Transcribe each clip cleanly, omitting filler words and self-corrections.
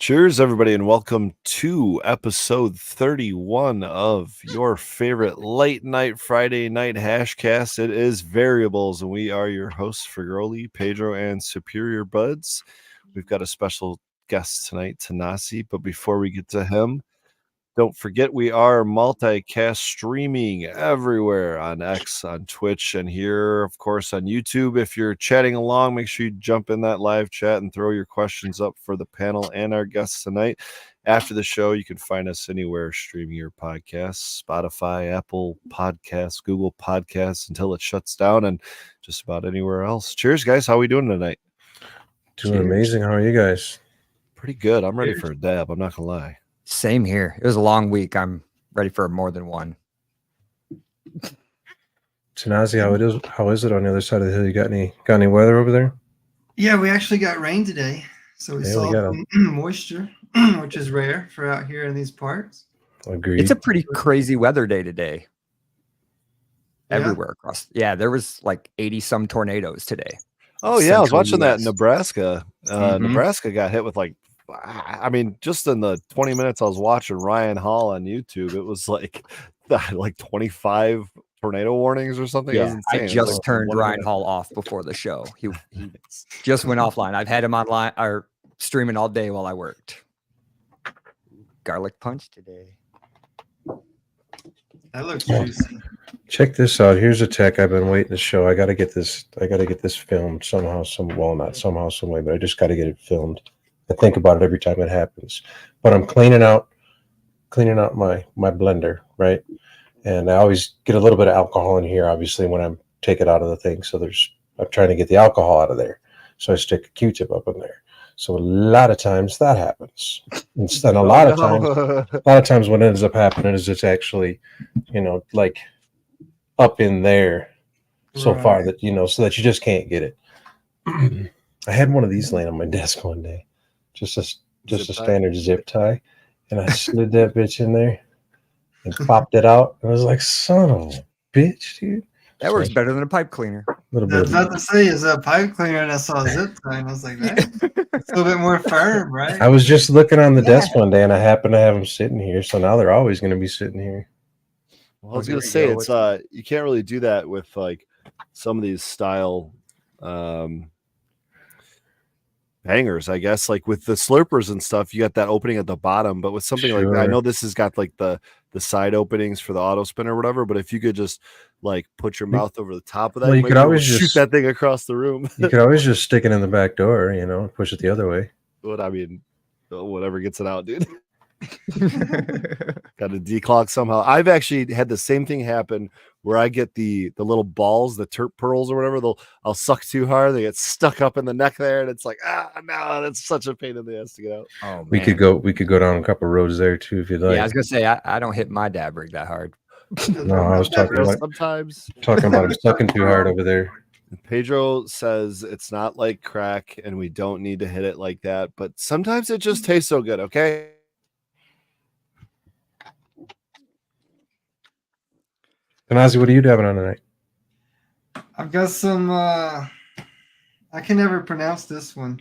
Cheers, everybody, and welcome to episode 31 of your favorite late night Friday night hashcast. It is Variables, and we are your hosts for Groli, Pedro, and Superior Buds. We've got a special guest tonight, Tanasi, but before we get to him, don't forget we are multicast streaming everywhere on X, on Twitch, and here, of course, on YouTube. If you're chatting along, make sure you jump in that live chat and throw your questions up for the panel and our guests tonight. After the show, you can find us anywhere streaming your podcasts, Spotify, Apple Podcasts, Google Podcasts, until it shuts down, and just about anywhere else. Cheers, guys. How are we doing tonight? Doing amazing. How are you guys? Pretty good. I'm ready for a dab. I'm not going to lie. Same here. It was a long week. I'm ready for more than one. Tanasi, how is it on the other side of the hill? You got any weather over there? Yeah, we actually got rain today, so we saw some moisture, which is rare for out here in these parts. Agreed. It's a pretty crazy weather day today. Everywhere across. Yeah, there was like 80 some tornadoes today. Oh yeah, I was watching that in Nebraska. Nebraska got hit with just in the 20 minutes I was watching Ryan Hall on YouTube, it was like 25 tornado warnings or something. Yeah, I just turned Ryan Hall off before the show. He just went offline. I've had him online or streaming all day while I worked. Garlic punch today. That looks juicy. Check this out. Here's a tech I've been waiting to show. I gotta get this filmed somehow, not somehow, some way, but I just gotta get it filmed. I think about it every time it happens. But I'm cleaning out my blender, right? And I always get a little bit of alcohol in here, obviously, when I'm take it out of the thing. So I'm trying to get the alcohol out of there. So I stick a Q-tip up in there. So a lot of times that happens. And a lot of times what ends up happening is it's actually, like up in there so far that, so that you just can't get it. I had one of these laying on my desk one day. Just a standard zip tie, and I slid that bitch in there and popped it out. And I was like, "Son of a bitch, dude!" That works better than a pipe cleaner. I was about to say, is a pipe cleaner, and I saw a zip tie, and I was like, "It's a little bit more firm, right?" I was just looking on the desk one day, and I happened to have them sitting here, so now they're always going to be sitting here. Well, I was going to say it's you can't really do that with like some of these style. Hangers, I guess, like with the slurpers and stuff, you got that opening at the bottom, but with something like that, I know this has got like the side openings for the auto spin or whatever, but if you could just like put your mouth over the top of that, you could always shoot that thing across the room. You could always just stick it in the back door, push it the other way. Whatever gets it out, dude. Got to declog somehow. I've actually had the same thing happen where I get the little balls, the terp pearls or whatever. I'll suck too hard, they get stuck up in the neck there, and it's like, no, that's such a pain in the ass to get out. Oh, man. We could go down a couple roads there too if you'd like. Yeah, I was gonna say I don't hit my dab rig that hard. No, I was talking about him sucking too hard over there. Pedro says it's not like crack, and we don't need to hit it like that, but sometimes it just tastes so good. Okay. Tanasi, what are you dabbing on tonight? I've got some. I can never pronounce this one.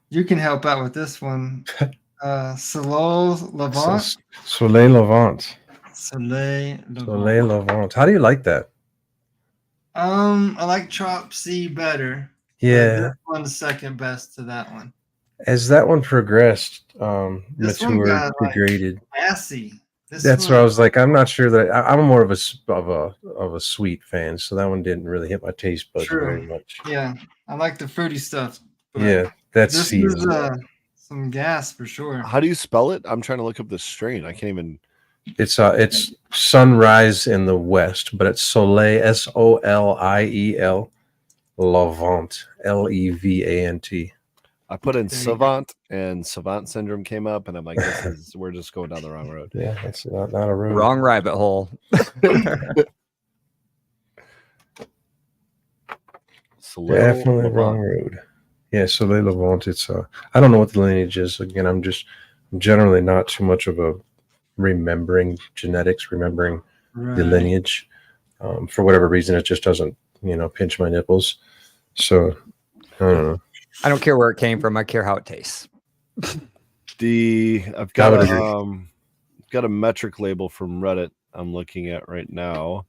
You can help out with this one. Soleil Levant. Soleil Levant. Soleil Levant. Soleil Levant. How do you like that? I like Trop C better. Yeah. This one's second best to that one. As that one progressed, This matured, one got, degraded. Assy. That's where I was like, I'm not sure that I'm more of a sweet fan, so that one didn't really hit my taste buds very much. Yeah, I like the fruity stuff. Yeah, that's this is some gas for sure. How do you spell it? I'm trying to look up the strain. I can't even. It's sunrise in the west, but it's Soleil, Soliel, Levant, Levant. I put in savant, and savant syndrome came up, and I'm like, we're just going down the wrong road. Yeah, it's not a road. Wrong rabbit hole. Definitely wrong road. Yeah, Soleil Levant. It's I don't know what the lineage is. Again, I'm generally not too much of a remembering genetics, the lineage. For whatever reason, it just doesn't, pinch my nipples. So I don't know. I don't care where it came from. I care how it tastes. I've got a metric label from Reddit I'm looking at right now.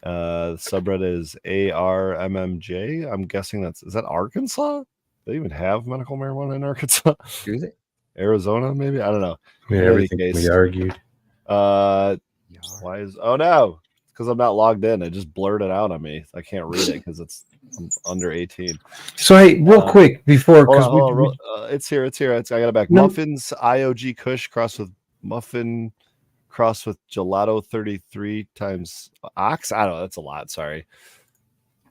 The subreddit is ARMMJ. I'm guessing is that Arkansas? Do they even have medical marijuana in Arkansas? Is it? Arizona, maybe? I don't know. I mean, everything we argued. Why is no? Because I'm not logged in. It just blurred it out on me. I can't read it because I'm under 18. So hey, real quick before, because it's here. I got it back. No. Muffins IOG Kush crossed with muffin crossed with gelato 33 times ox. I don't know. That's a lot. Sorry.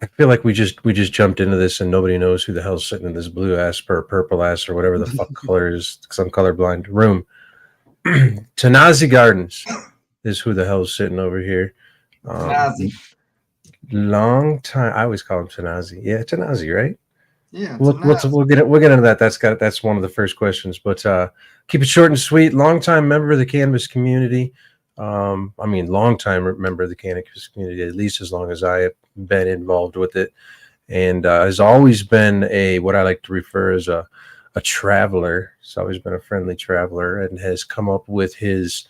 I feel like we just jumped into this and nobody knows who the hell's sitting in this blue ass or purple ass or whatever the fuck color is, because I'm colorblind room. Tanasi Gardens is who the hell's sitting over here. Long time. I always call him Tanasi. Yeah, Tanasi, right? Yeah. We'll get into that. That's one of the first questions. But keep it short and sweet. Long-time member of the cannabis community. Long-time member of the cannabis community, at least as long as I have been involved with it, and has always been what I like to refer as a traveler. He's always been a friendly traveler and has come up with his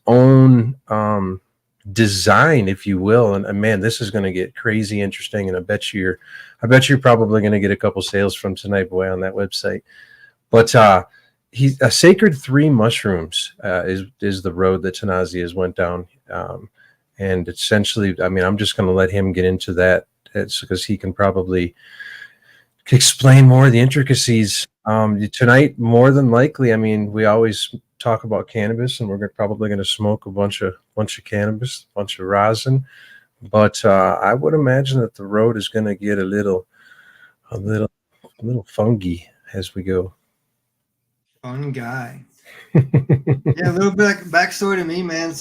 own design, if you will. And man, this is going to get crazy interesting. And I bet you're probably going to get a couple sales from tonight, boy, on that website. But he's a Sacred 3 mushrooms is the road that Tanasi has went down. And essentially, I mean, I'm just going to let him get into that. It's because he can probably explain more of the intricacies tonight. More than likely, I mean, we always talk about cannabis, and we're probably going to smoke a bunch of cannabis, a bunch of rosin. But I would imagine that the road is going to get a little fungy as we go. Fun guy. Yeah, a little bit backstory to me, man.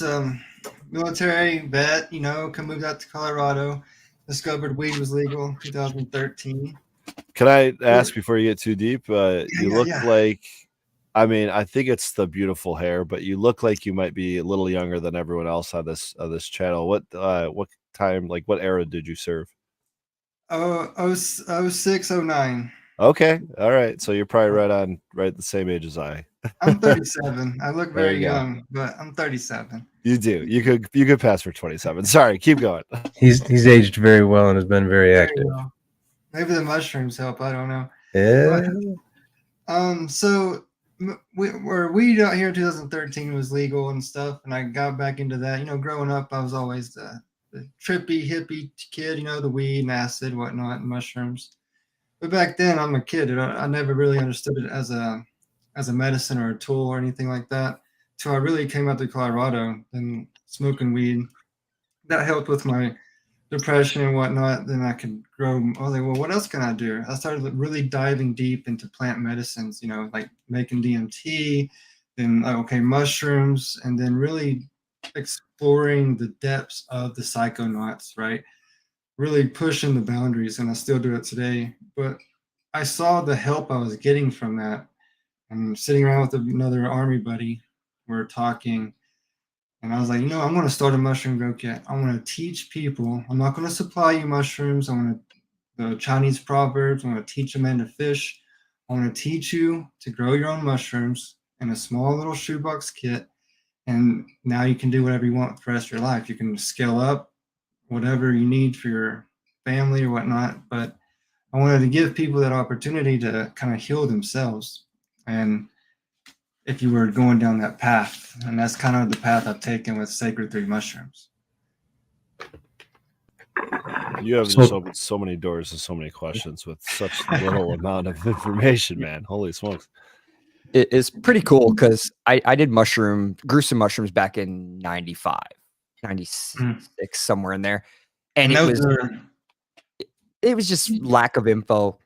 Military vet, moved out to Colorado, discovered weed was legal in 2013. Can I ask before you get too deep? You look like, I mean, I think it's the beautiful hair, but you look like you might be a little younger than everyone else on this channel. What time, like what era did you serve? 06, 09. Okay, all right. So you're probably right the same age as I. I'm 37. I look very young, but I'm 37. You do. You could pass for 27. Sorry, keep going. He's aged very well and has been very active. Well. Maybe the mushrooms help. I don't know. Yeah. But, so weed out here in 2013 was legal and stuff, and I got back into that. Growing up, I was always the trippy hippie kid. The weed and acid, whatnot, and mushrooms. But back then, I'm a kid. I never really understood it as a medicine or a tool or anything like that. Till I really came out to Colorado and smoking weed. That helped with my depression and whatnot. Then I could grow. I was like, well, what else can I do? I started really diving deep into plant medicines, like making DMT, then mushrooms, and then really exploring the depths of the psychonauts, right? Really pushing the boundaries, and I still do it today. But I saw the help I was getting from that. I'm sitting around with another Army buddy. We're talking, and I was like, I'm going to start a mushroom grow kit. I want to teach people. I'm not going to supply you mushrooms. The Chinese proverbs. I'm going to teach a man to fish. I want to teach you to grow your own mushrooms in a small little shoebox kit. And now you can do whatever you want for the rest of your life. You can scale up whatever you need for your family or whatnot. But I wanted to give people that opportunity to kind of heal themselves. And if you were going down that path, and that's kind of the path I've taken with Sacred 3 mushrooms. You have just opened so many doors and so many questions with such little amount of information, man. Holy smokes. It is pretty cool because I did grew some mushrooms back in 95, 96, somewhere in there. And it was just lack of info,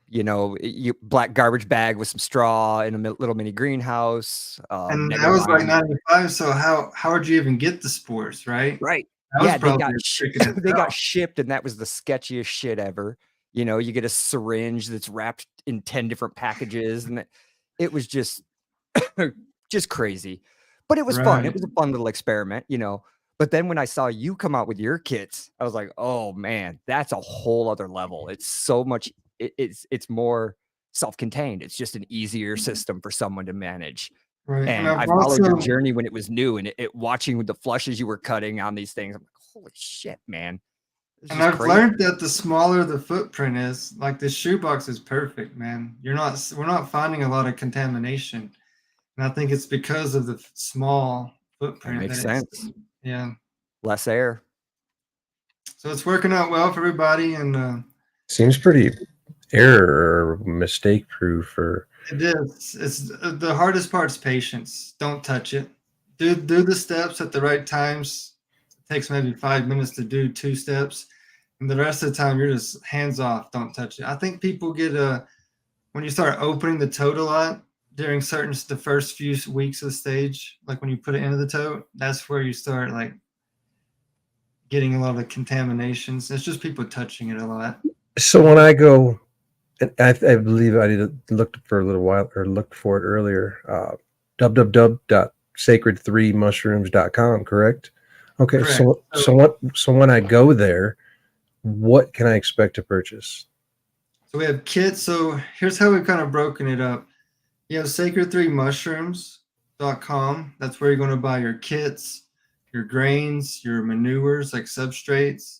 black garbage bag with some straw in a little mini greenhouse. And that was like 95. So how would you even get the spores, right? Right. Yeah, they got shipped, and that was the sketchiest shit ever. You get a syringe that's wrapped in 10 different packages, and it was just crazy. But it was fun. It was a fun little experiment, But then when I saw you come out with your kits, I was like, oh man, that's a whole other level. It's so much. It's more self-contained. It's just an easier system for someone to manage. Right. And I've I followed your also, journey when it was new, and watching the flushes you were cutting on these things. I'm like, holy shit, man. It's and just I've crazy. learned that the smaller the footprint is, like the shoebox is perfect, man. We're not finding a lot of contamination. And I think it's because of the small That footprint makes that it's, sense. yeah. Less air. So it's working out well for everybody, and Seems pretty error or mistake proof. Or it is. It's the hardest part's patience. Don't touch it. Do the steps at the right times. It takes maybe 5 minutes to do 2 steps, and the rest of the time you're just hands off. Don't touch it. I think people get when you start opening the tote a lot during the first few weeks of the stage, like when you put it into the tote, that's where you start like getting a lot of contaminations. It's just people touching it a lot. so when I go, and I believe I looked for a little while or looked for it earlier. www.sacred3mushrooms.com. Correct. Okay. Correct. So when I go there, what can I expect to purchase? So we have kits. So here's how we've kind of broken it up. You have sacred3mushrooms.com. That's where you're going to buy your kits, your grains, your manures like substrates.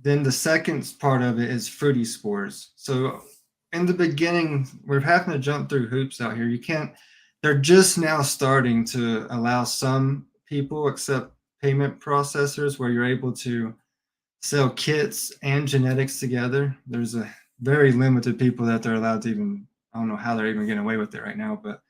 Then the second part of it is fruity spores. So in the beginning, we're having to jump through hoops out here. They're just now starting to allow some people accept payment processors where you're able to sell kits and genetics together. There's a very limited people that they're allowed to even, I don't know how they're even getting away with it right now, but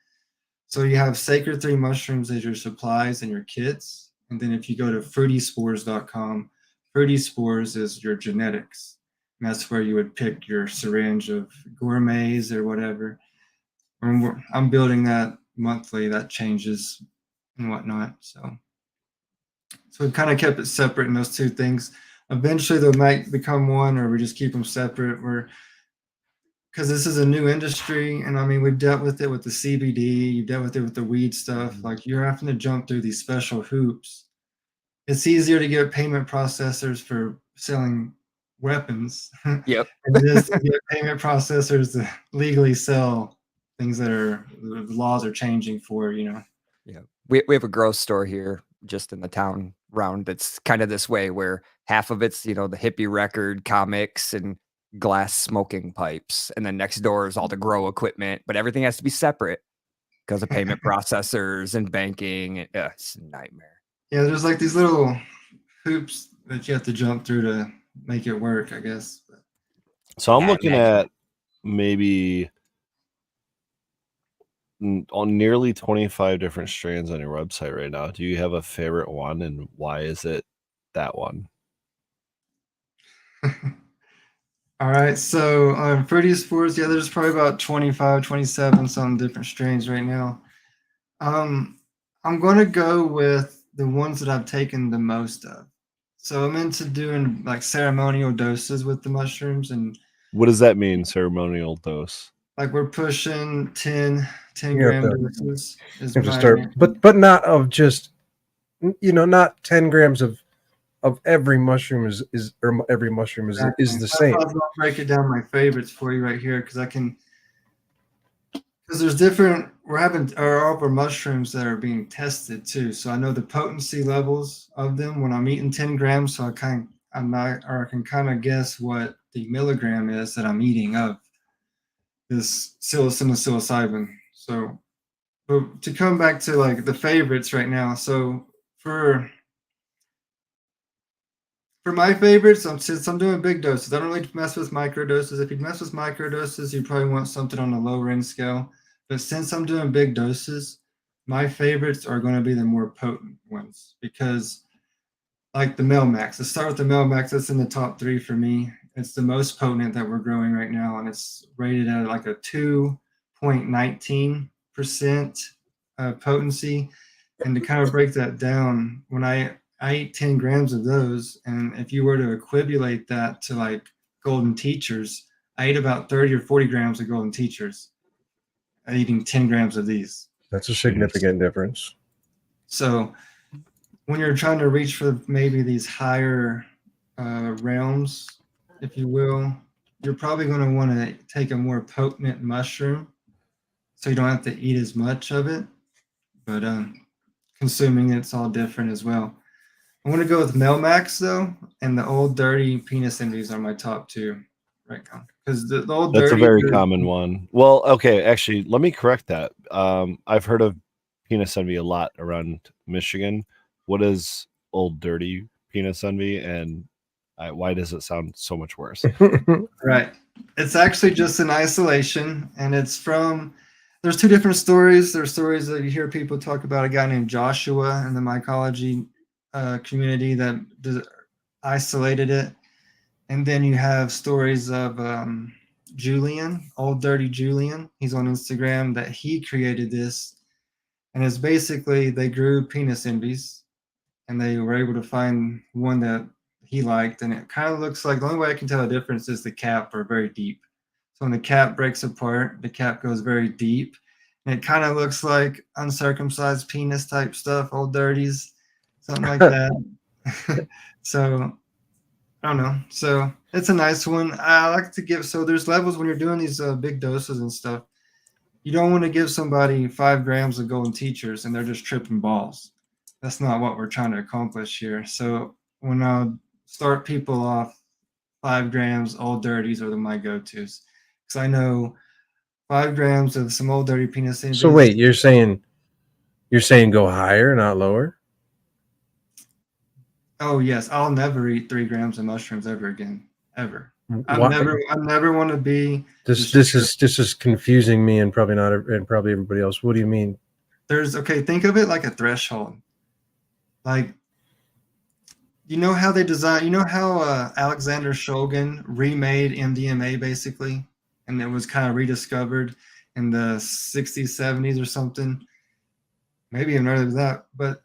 so you have Sacred 3 mushrooms as your supplies and your kits. And then if you go to fruityspores.com, Fruity Spores is your genetics. And that's where you would pick your syringe of gourmets or whatever. I'm building that monthly. That changes and whatnot. So we've kind of kept it separate in those two things. Eventually, they might become one, or we just keep them separate. Because this is a new industry, and I mean, we've dealt with it with the CBD, you've dealt with it with the weed stuff. Like you're having to jump through these special hoops. It's easier to get payment processors for selling weapons Yep. than it is to get payment processors to legally sell things that the laws are changing for, Yeah. We have a grocery store here just in the town round that's kind of this way where half of it's, the hippie record, comics, and glass smoking pipes. And then next door is all the grow equipment, but everything has to be separate because of payment processors and banking. It's a nightmare. Yeah, there's like these little hoops that you have to jump through to make it work, I guess. So I'm I looking imagine. at maybe on nearly 25 different strands on your website right now. Do you have a favorite one, and why is it that one? All right, so Fruity Spores, yeah, there's probably about 25, 27 some different strains right now. I'm going to go with the ones that I've taken the most of. So I'm into doing like ceremonial doses with the mushrooms, and What does that mean, ceremonial dose? like we're pushing 10 You gram have to, doses is you have to my start, but not of just, not 10 grams of every mushroom is or every mushroom is exactly. the So same. I'll break it down my favorites for you right here because there's different. We're having all of our mushrooms that are being tested too. So I know the potency levels of them when I'm eating 10 grams. So I can kind of guess what the milligram is that I'm eating of this psilocin and psilocybin. So, but to come back to like the favorites right now. So for my favorites, since I'm doing big doses, I don't really mess with micro doses. If you mess with micro doses, you probably want something on the lower end scale. But since I'm doing big doses, my favorites are going to be the more potent ones because, like the Melmax, let's start with the Melmax. That's in the top 3 for me. It's the most potent that we're growing right now, and it's rated at like a 2.19% potency. And to kind of break that down, when I eat 10 grams of those, and if you were to equivocate that to like golden teachers, I ate about 30 or 40 grams of golden teachers eating 10 grams of these. That's a significant difference. So when you're trying to reach for maybe these higher realms, if you will, you're probably going to want to take a more potent mushroom, so you don't have to eat as much of it. But consuming it's all different as well. I want to go with Melmax though, and the Old Dirty Penis Envies are my top two right now, because the Old That's a Dirty. very common one. Well, okay, actually, let me correct that. I've heard of penis envy a lot around Michigan. What is Old Dirty Penis Envy, and why does it sound so much worse? Right. It's actually just in isolation, and it's from. There's two different stories. There's stories that you hear people talk about a guy named Joshua in the mycology community that isolated it, and then you have stories of Julian, Old Dirty Julian. He's on Instagram that he created this, and it's basically they grew penis envies, and they were able to find one that he liked, and it kind of looks like the only way I can tell the difference is the cap are very deep. So when the cap breaks apart, the cap goes very deep, and it kind of looks like uncircumcised penis type stuff, old dirties, something like that. So I don't know. So it's a nice one. I like to give. So there's levels when you're doing these big doses and stuff. You don't want to give somebody 5 grams of golden teachers and they're just tripping balls. That's not what we're trying to accomplish here. So when I start people off, 5 grams, old dirties are my go-tos, because I know 5 grams of some old dirty penis. So wait, you're saying go higher, not lower? Oh yes, I'll never eat 3 grams of mushrooms ever again, ever. I Why? never want to be. This is confusing me and probably not, and probably everybody else. What do you mean? Think of it like a threshold. Like, you know how they design, you know how Alexander Shulgin remade MDMA basically, and it was kind of rediscovered in the 60s, 70s or something, maybe even earlier than that. But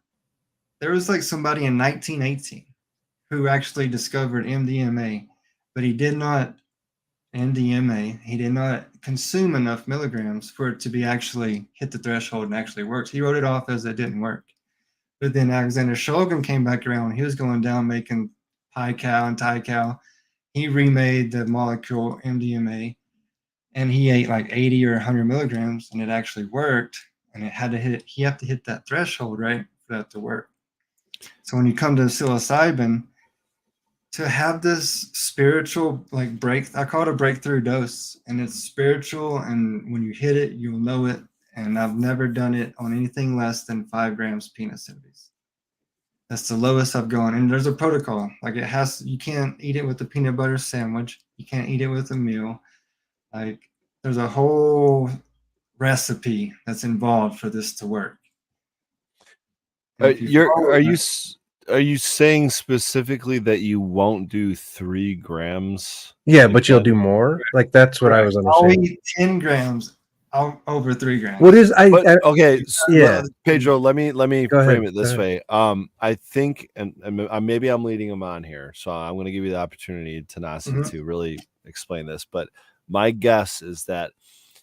there was like somebody in 1918 who actually discovered MDMA, but he did not consume enough milligrams for it to be actually hit the threshold and actually works. He wrote it off as it didn't work. But then Alexander Shulgin came back around. He was going down making high cal and Thai cal. He remade the molecule MDMA, and he ate like 80 or 100 milligrams, and it actually worked. And it had to hit. He had to hit that threshold, right, for that to work. So when you come to psilocybin, to have this spiritual I call it a breakthrough dose, and it's spiritual, and when you hit it, you'll know it. And I've never done it on anything less than 5 grams penis envies. That's the lowest I've gone. And there's a protocol. Like you can't eat it with a peanut butter sandwich. You can't eat it with a meal. Like, there's a whole recipe that's involved for this to work. Are you saying specifically that you won't do 3 grams? Yeah, but you'll do more. Like, that's what I was understanding. I'll eat 10 grams over 3 grams. What is okay? Yeah, Pedro, let me Go frame ahead, it this go way. I think, and maybe I'm leading him on here, so I'm going to give you the opportunity, Tanasi, to really explain this. But my guess is that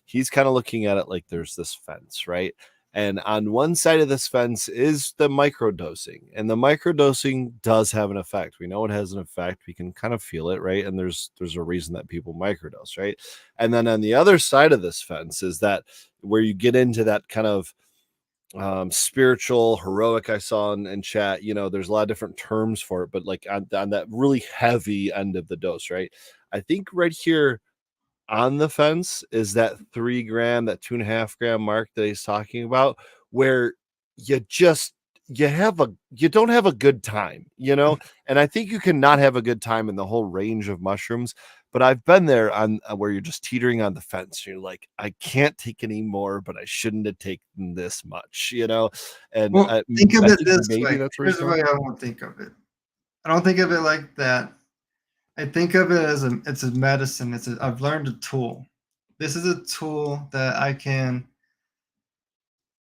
he's kind of looking at it like there's this fence, right? And on one side of this fence is the microdosing, and the microdosing does have an effect. We know it has an effect. We can kind of feel it, right? And there's a reason that people microdose, right? And then on the other side of this fence is that where you get into that kind of spiritual, heroic. I saw in chat, there's a lot of different terms for it, but like on that really heavy end of the dose, right? I think right here on the fence is that 3 gram, that 2.5 gram mark that he's talking about, where you don't have a good time, and I think you cannot have a good time in the whole range of mushrooms. But I've been there on where you're just teetering on the fence. You're like, I can't take any more, but I shouldn't have taken this much, And well, think of it this maybe way. that's where Here's the way I won't think of it. I don't think of it like that. I think of it as it's a medicine. I've learned a tool. This is a tool that I can.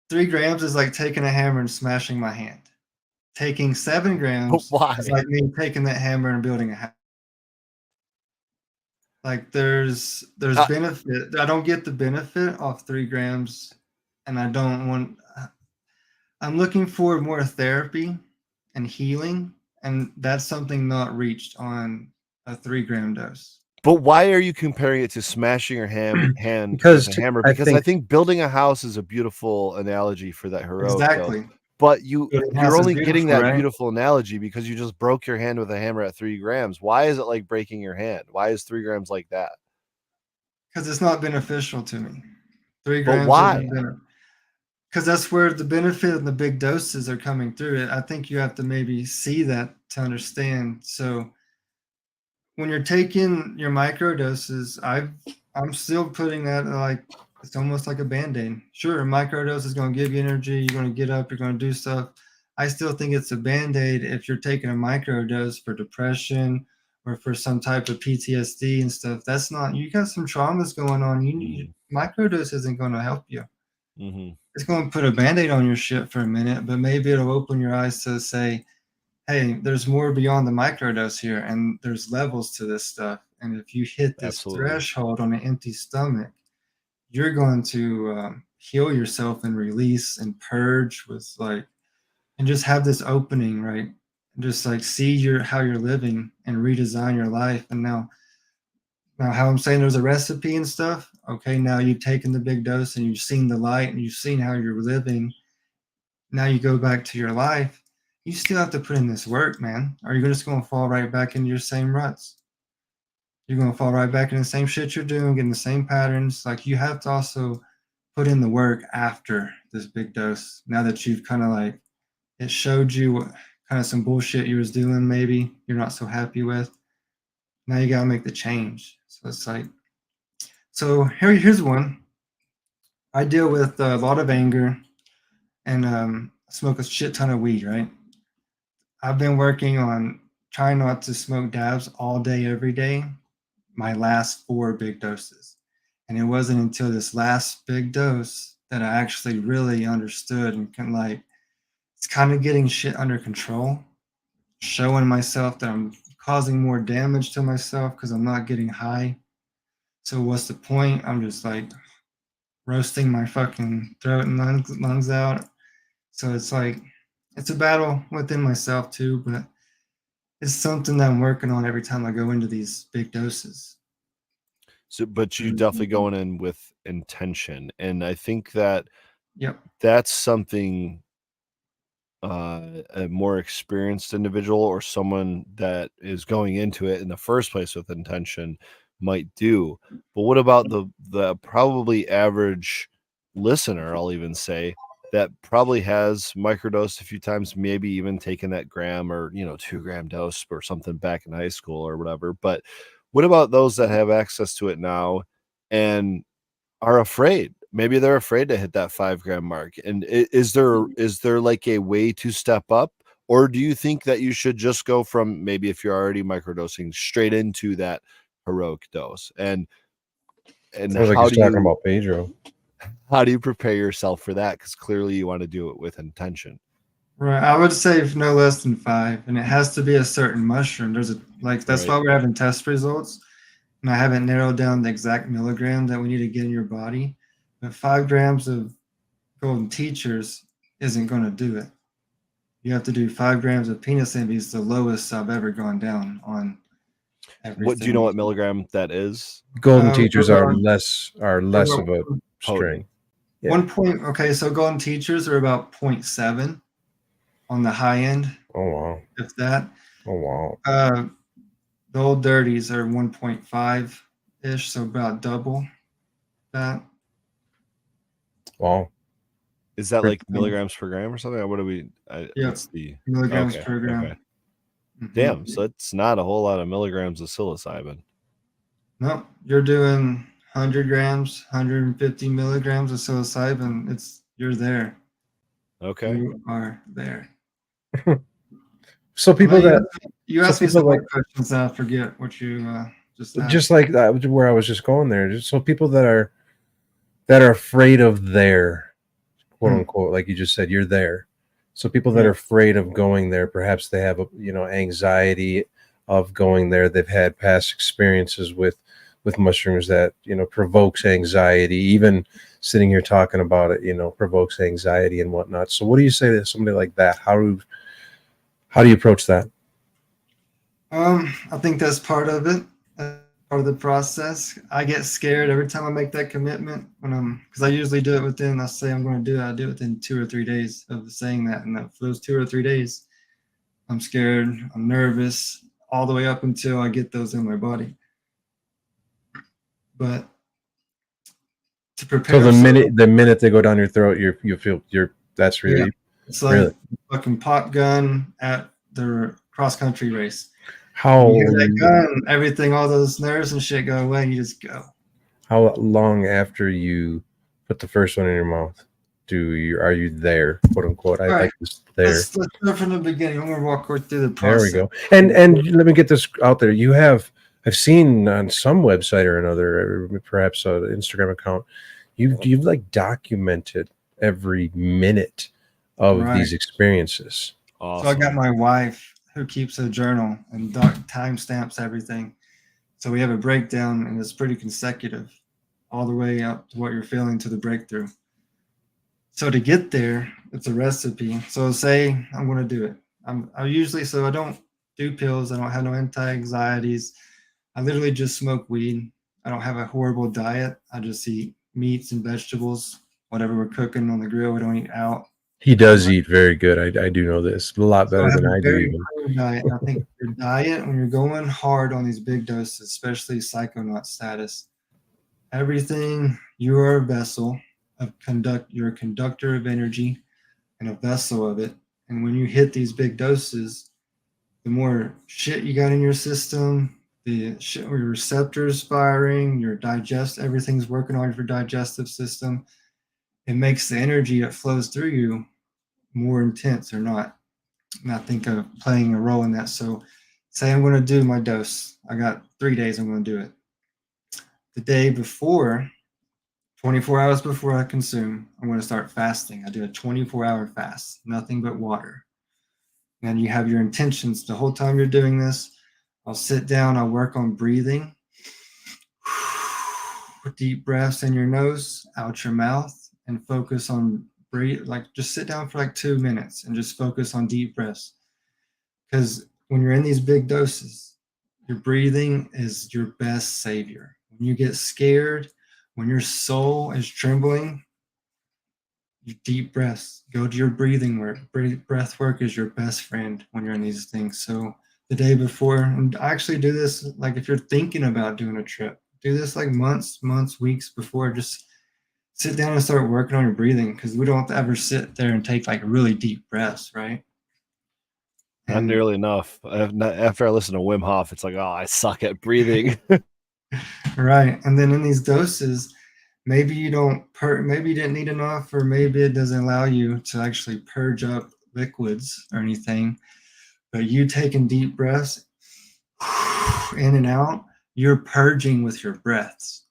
3 grams is like taking a hammer and smashing my hand. Taking 7 grams Why? is like me taking that hammer and building a house. Like, there's benefit. I don't get the benefit off 3 grams, and I don't want. I'm looking for more therapy and healing, and that's something not reached on a 3 gram dose. But why are you comparing it to smashing your hand Because with a hammer? I Because I think think building a house is a beautiful analogy for that heroic dose. Exactly. But Building a you're house is only getting beautiful, that right? beautiful analogy because you just broke your hand with a hammer at 3 grams. Why is it like breaking your hand? Why is 3 grams like that? Because it's not beneficial to me. 3 But grams why? isn't better. Because that's where the benefit and the big doses are coming through it. I think you have to maybe see that to understand. So when you're taking your micro doses, I'm still putting that like it's almost like a band-aid. Sure, a micro dose is going to give you energy. You're going to get up. You're going to do stuff. I still think it's a band-aid if you're taking a micro dose for depression or for some type of PTSD and stuff. That's not. You got some traumas going on. You need micro dose isn't going to help you. Mm-hmm. It's going to put a band-aid on your shit for a minute, but maybe it'll open your eyes to say, hey, there's more beyond the microdose here, and there's levels to this stuff. And if you hit this Absolutely. threshold on an empty stomach, you're going to heal yourself and release and purge with like, and just have this opening, right? And just like see how you're living and redesign your life. And now how I'm saying there's a recipe and stuff. Okay, now you've taken the big dose and you've seen the light and you've seen how you're living. Now you go back to your life, you still have to put in this work, man. Or you're just going to fall right back into your same ruts. You're going to fall right back in the same shit you're doing, getting the same patterns. Like you have to also put in the work after this big dose. Now that you've kind of like, it showed you what kind of some bullshit you was doing, maybe you're not so happy with. Now you got to make the change. So it's like, so here's one. I deal with a lot of anger and smoke a shit ton of weed, right? I've been working on trying not to smoke dabs all day, every day, my last 4 big doses. And it wasn't until this last big dose that I actually really understood and can like, it's kind of getting shit under control, showing myself that I'm causing more damage to myself because I'm not getting high. So what's the point? I'm just like roasting my fucking throat and lungs out. So it's like, it's a battle within myself too, but it's something that I'm working on every time I go into these big doses. So, but you definitely going in with intention, and I think that Yep. that's something a more experienced individual or someone that is going into it in the first place with intention might do. But what about the probably average listener, I'll even say, that probably has microdosed a few times, maybe even taken that gram or 2 gram dose or something back in high school or whatever. But what about those that have access to it now and are afraid? Maybe they're afraid to hit that 5 gram mark. And is there like a way to step up? Or do you think that you should just go from, maybe if you're already microdosing, straight into that heroic dose? And Sounds like he's talking about Pedro. how do you prepare yourself for that? Because clearly you want to do it with intention. Right. I would say no less than 5, and it has to be a certain mushroom. There's a that's why we're having test results, and I haven't narrowed down the exact milligram that we need to get in your body. But 5 grams of golden teachers isn't going to do it. You have to do 5 grams of penis envy is the lowest I've ever gone down on everything. What do you know what milligram that is? Golden teachers are less of a Potent. string. Yeah. 1 point. Okay, so golden teachers are about 0.7 on the high end. Oh wow. If that. Oh wow. The old dirties are 1.5 ish, so about double that. Wow. Is that like milligrams per gram or something? What do we? Yeah, what's the milligrams per gram. Okay. Damn, so it's not a whole lot of milligrams of psilocybin. No, you're doing 100 grams, 150 milligrams of psilocybin. You're there. Okay. You are there. So people you asked me some more questions and I forget what you just asked. Just like that, where I was just going there. So people that are afraid of their quote unquote, like you just said, you're there. So people that are afraid of going there, perhaps they have anxiety of going there. They've had past experiences with mushrooms that provokes anxiety. Even sitting here talking about it, provokes anxiety and whatnot. So what do you say to somebody like that? How do you approach that? I think that's part of it. Part part of the process. I get scared every time I make that commitment because I usually do it within, I say I'm going to do it, I do it within 2 or 3 days of saying that. And for those 2 or 3 days, I'm scared, I'm nervous, all the way up until I get those in my body. But to prepare. So the minute they go down your throat, you feel that's really. Yeah, it's like really? fucking pop gun at the cross country race. How You hear that gun, everything, all those nerves and shit go away, and you just go. How long after you put the first one in your mouth are you there, quote unquote? I like this there. Let's start from the beginning. I'm gonna walk right through the process. There we go. And let me get this out there. I've seen on some website or another, perhaps an Instagram account, you've like documented every minute of these experiences. Awesome. So I got my wife who keeps a journal and timestamps everything. So we have a breakdown, and it's pretty consecutive all the way up to what you're feeling to the breakthrough. So to get there, it's a recipe. So say I'm going to do it. I don't do pills. I don't have no anti-anxieties. I literally just smoke weed. I don't have a horrible diet. I just eat meats and vegetables, whatever we're cooking on the grill. We don't eat out. He does eat very good. I do know this. A lot better than I do even. Diet. I think your diet, when you're going hard on these big doses, especially psychonaut status, everything, you are a vessel of you're a conductor of energy and a vessel of it. And when you hit these big doses, the more shit you got in your system, the shit, your receptors firing, everything's working on your digestive system. It makes the energy that flows through you more intense or not. And I think of playing a role in that. So say I'm going to do my dose. I got 3 days I'm going to do it. The day before, 24 hours before I consume, I'm going to start fasting. I do a 24-hour fast, nothing but water. And you have your intentions the whole time you're doing this. I'll sit down, I'll work on breathing. Deep breaths in your nose, out your mouth, and focus on breathe. Like just sit down for like 2 minutes and just focus on deep breaths. Because when you're in these big doses, your breathing is your best savior. When you get scared, when your soul is trembling, your deep breaths, go to your breathing work. Breath work is your best friend when you're in these things. So the day before, and I actually do this, like if you're thinking about doing a trip, do this like months, weeks before. Just sit down and start working on your breathing, because we don't have to ever sit there and take like really deep breaths, right? Not nearly enough. After I listen to Wim Hof, it's like, oh, I suck at breathing. Right. And then in these doses, maybe you maybe you didn't need enough, or maybe it doesn't allow you to actually purge up liquids or anything. But you taking deep breaths in and out, you're purging with your breaths.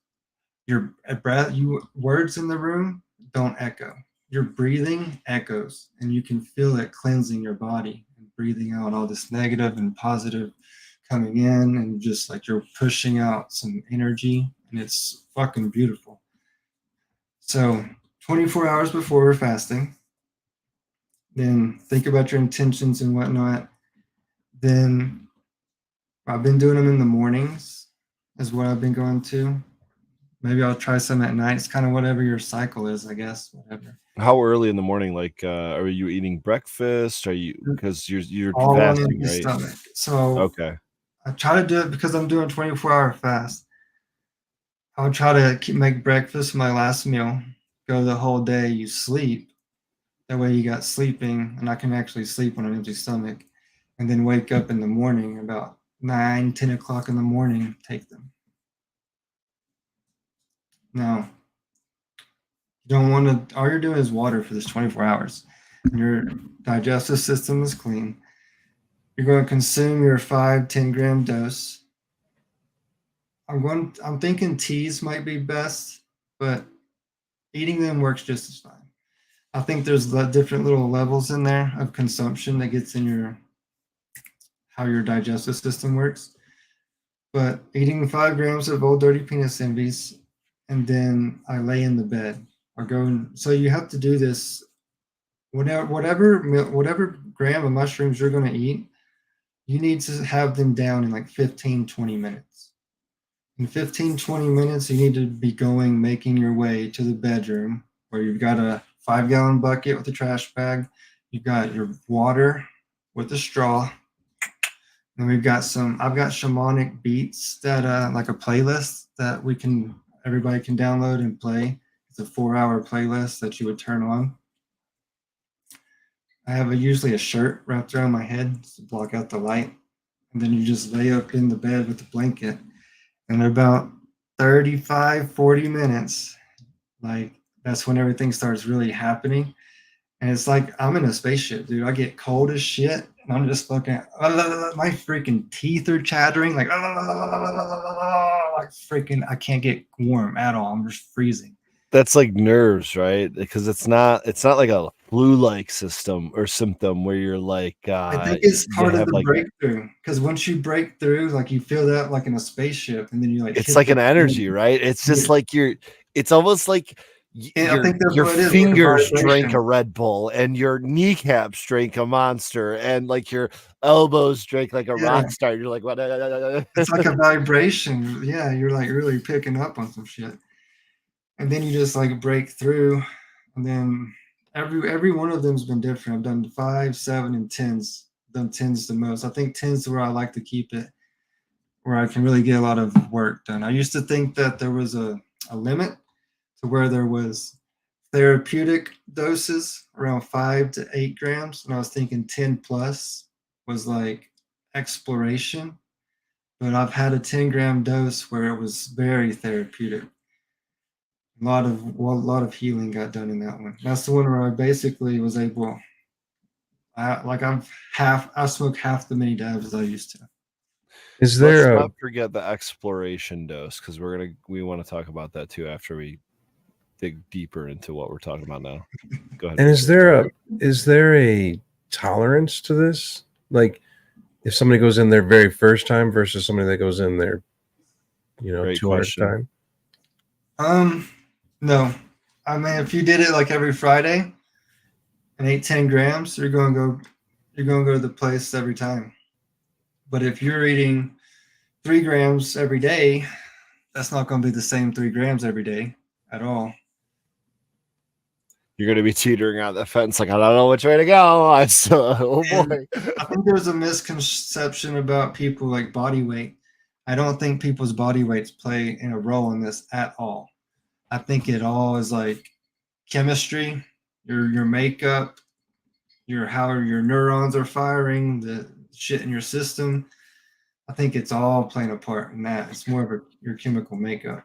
Your breath, words in the room don't echo. Your breathing echoes, and you can feel it cleansing your body and breathing out all this negative and positive coming in, and just like you're pushing out some energy, and it's fucking beautiful. So 24 hours before we're fasting, then think about your intentions and whatnot. Then I've been doing them in the mornings is what I've been going to. Maybe I'll try some at night. It's kind of whatever your cycle is, I guess, whatever. How early in the morning? Like, are you eating breakfast? Are you, because you're all fasting, on right? Stomach. So okay. I try to do it because I'm doing 24-hour fast. I'll try to make breakfast my last meal. Go the whole day. You sleep. That way you got sleeping, and I can actually sleep on an empty stomach, and then wake up in the morning about 9, 10 o'clock in the morning, take them. Now, you don't want to, all you're doing is water for this 24 hours. And your digestive system is clean. You're going to consume your 5-10 gram dose. I'm thinking teas might be best, but eating them works just as fine. I think there's different little levels in there of consumption that gets in how your digestive system works. But eating 5 grams of old dirty penis envies, and then I lay in the bed or so you have to do this whatever gram of mushrooms you're going to eat, you need to have them down in like 15-20 minutes. in 15, 20 minutes, you need to be making your way to the bedroom where you've got a 5-gallon bucket with a trash bag. You've got your water with a straw. And I've got shamanic beats that like a playlist that everybody can download and play. It's a 4-hour playlist that you would turn on. I have usually a shirt wrapped around my head to block out the light. And then you just lay up in the bed with the blanket. And about 35, 40 minutes, like that's when everything starts really happening. And it's like I'm in a spaceship, dude. I get cold as shit. And I'm just fucking, my freaking teeth are chattering. Like freaking, I can't get warm at all. I'm just freezing. That's like nerves, right? Because it's not like a flu-like system or symptom where you're like, I think it's you part of have the like, breakthrough. Because once you break through, like you feel that like in a spaceship, and then you like it's hit like the an energy, right? It's just like it's almost like And I think that's your what it is. Like a fingers drank vibration. a Red Bull and your kneecaps drank a Monster and like your elbows drank like a Yeah. rock star. You're like, what? It's like a vibration. Yeah, you're like really picking up on some shit. And then you just like break through. And then every one of them's been different. I've done 5, 7, and 10s. I've done 10s the most. I think 10s where I like to keep it, where I can really get a lot of work done. I used to think that there was a limit to where there was therapeutic doses around 5 to 8 grams. And I was thinking 10 plus was like exploration. But I've had a 10-gram dose where it was very therapeutic. A lot of healing got done in that one. That's the one where I basically was able. I smoke half the many dabs as I used to. Is Let's there a not forget the exploration dose because we want to talk about that too after we dig deeper into what we're talking about now. Go ahead. and Peter. is there a tolerance to this? Like if somebody goes in their very first time versus somebody that goes in their, Great 200th question. time? No. I mean, if you did it like every Friday and ate 10 grams, you're gonna go to the place every time. But if you're eating 3 grams every day, that's not gonna be the same 3 grams every day at all. You're going to be teetering on the fence like, I don't know which way to go. Oh boy. I think there's a misconception about people like body weight. I don't think people's body weights play in a role in this at all. I think it all is like chemistry, your makeup, how your neurons are firing, the shit in your system. I think it's all playing a part in that. It's more of your chemical makeup.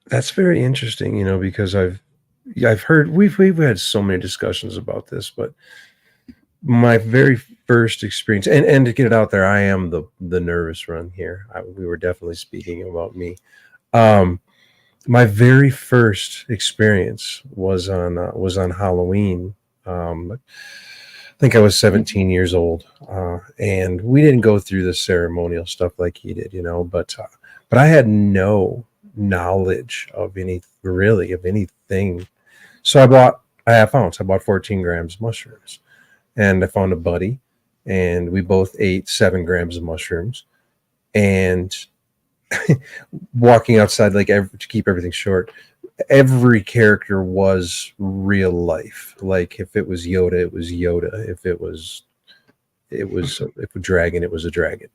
That's very interesting, because I've heard we've had so many discussions about this, but my very first experience, and to get it out there, I am the nervous run here. We were definitely speaking about me. My very first experience was on Halloween. I think I was 17 years old, and we didn't go through the ceremonial stuff like he did, but I had no knowledge of anything. So I bought a half ounce. I bought 14 grams mushrooms, and I found a buddy, and we both ate 7 grams of mushrooms, and walking outside, like to keep everything short, every character was real life. Like if it was Yoda, it was Yoda. If it was a dragon, it was a dragon.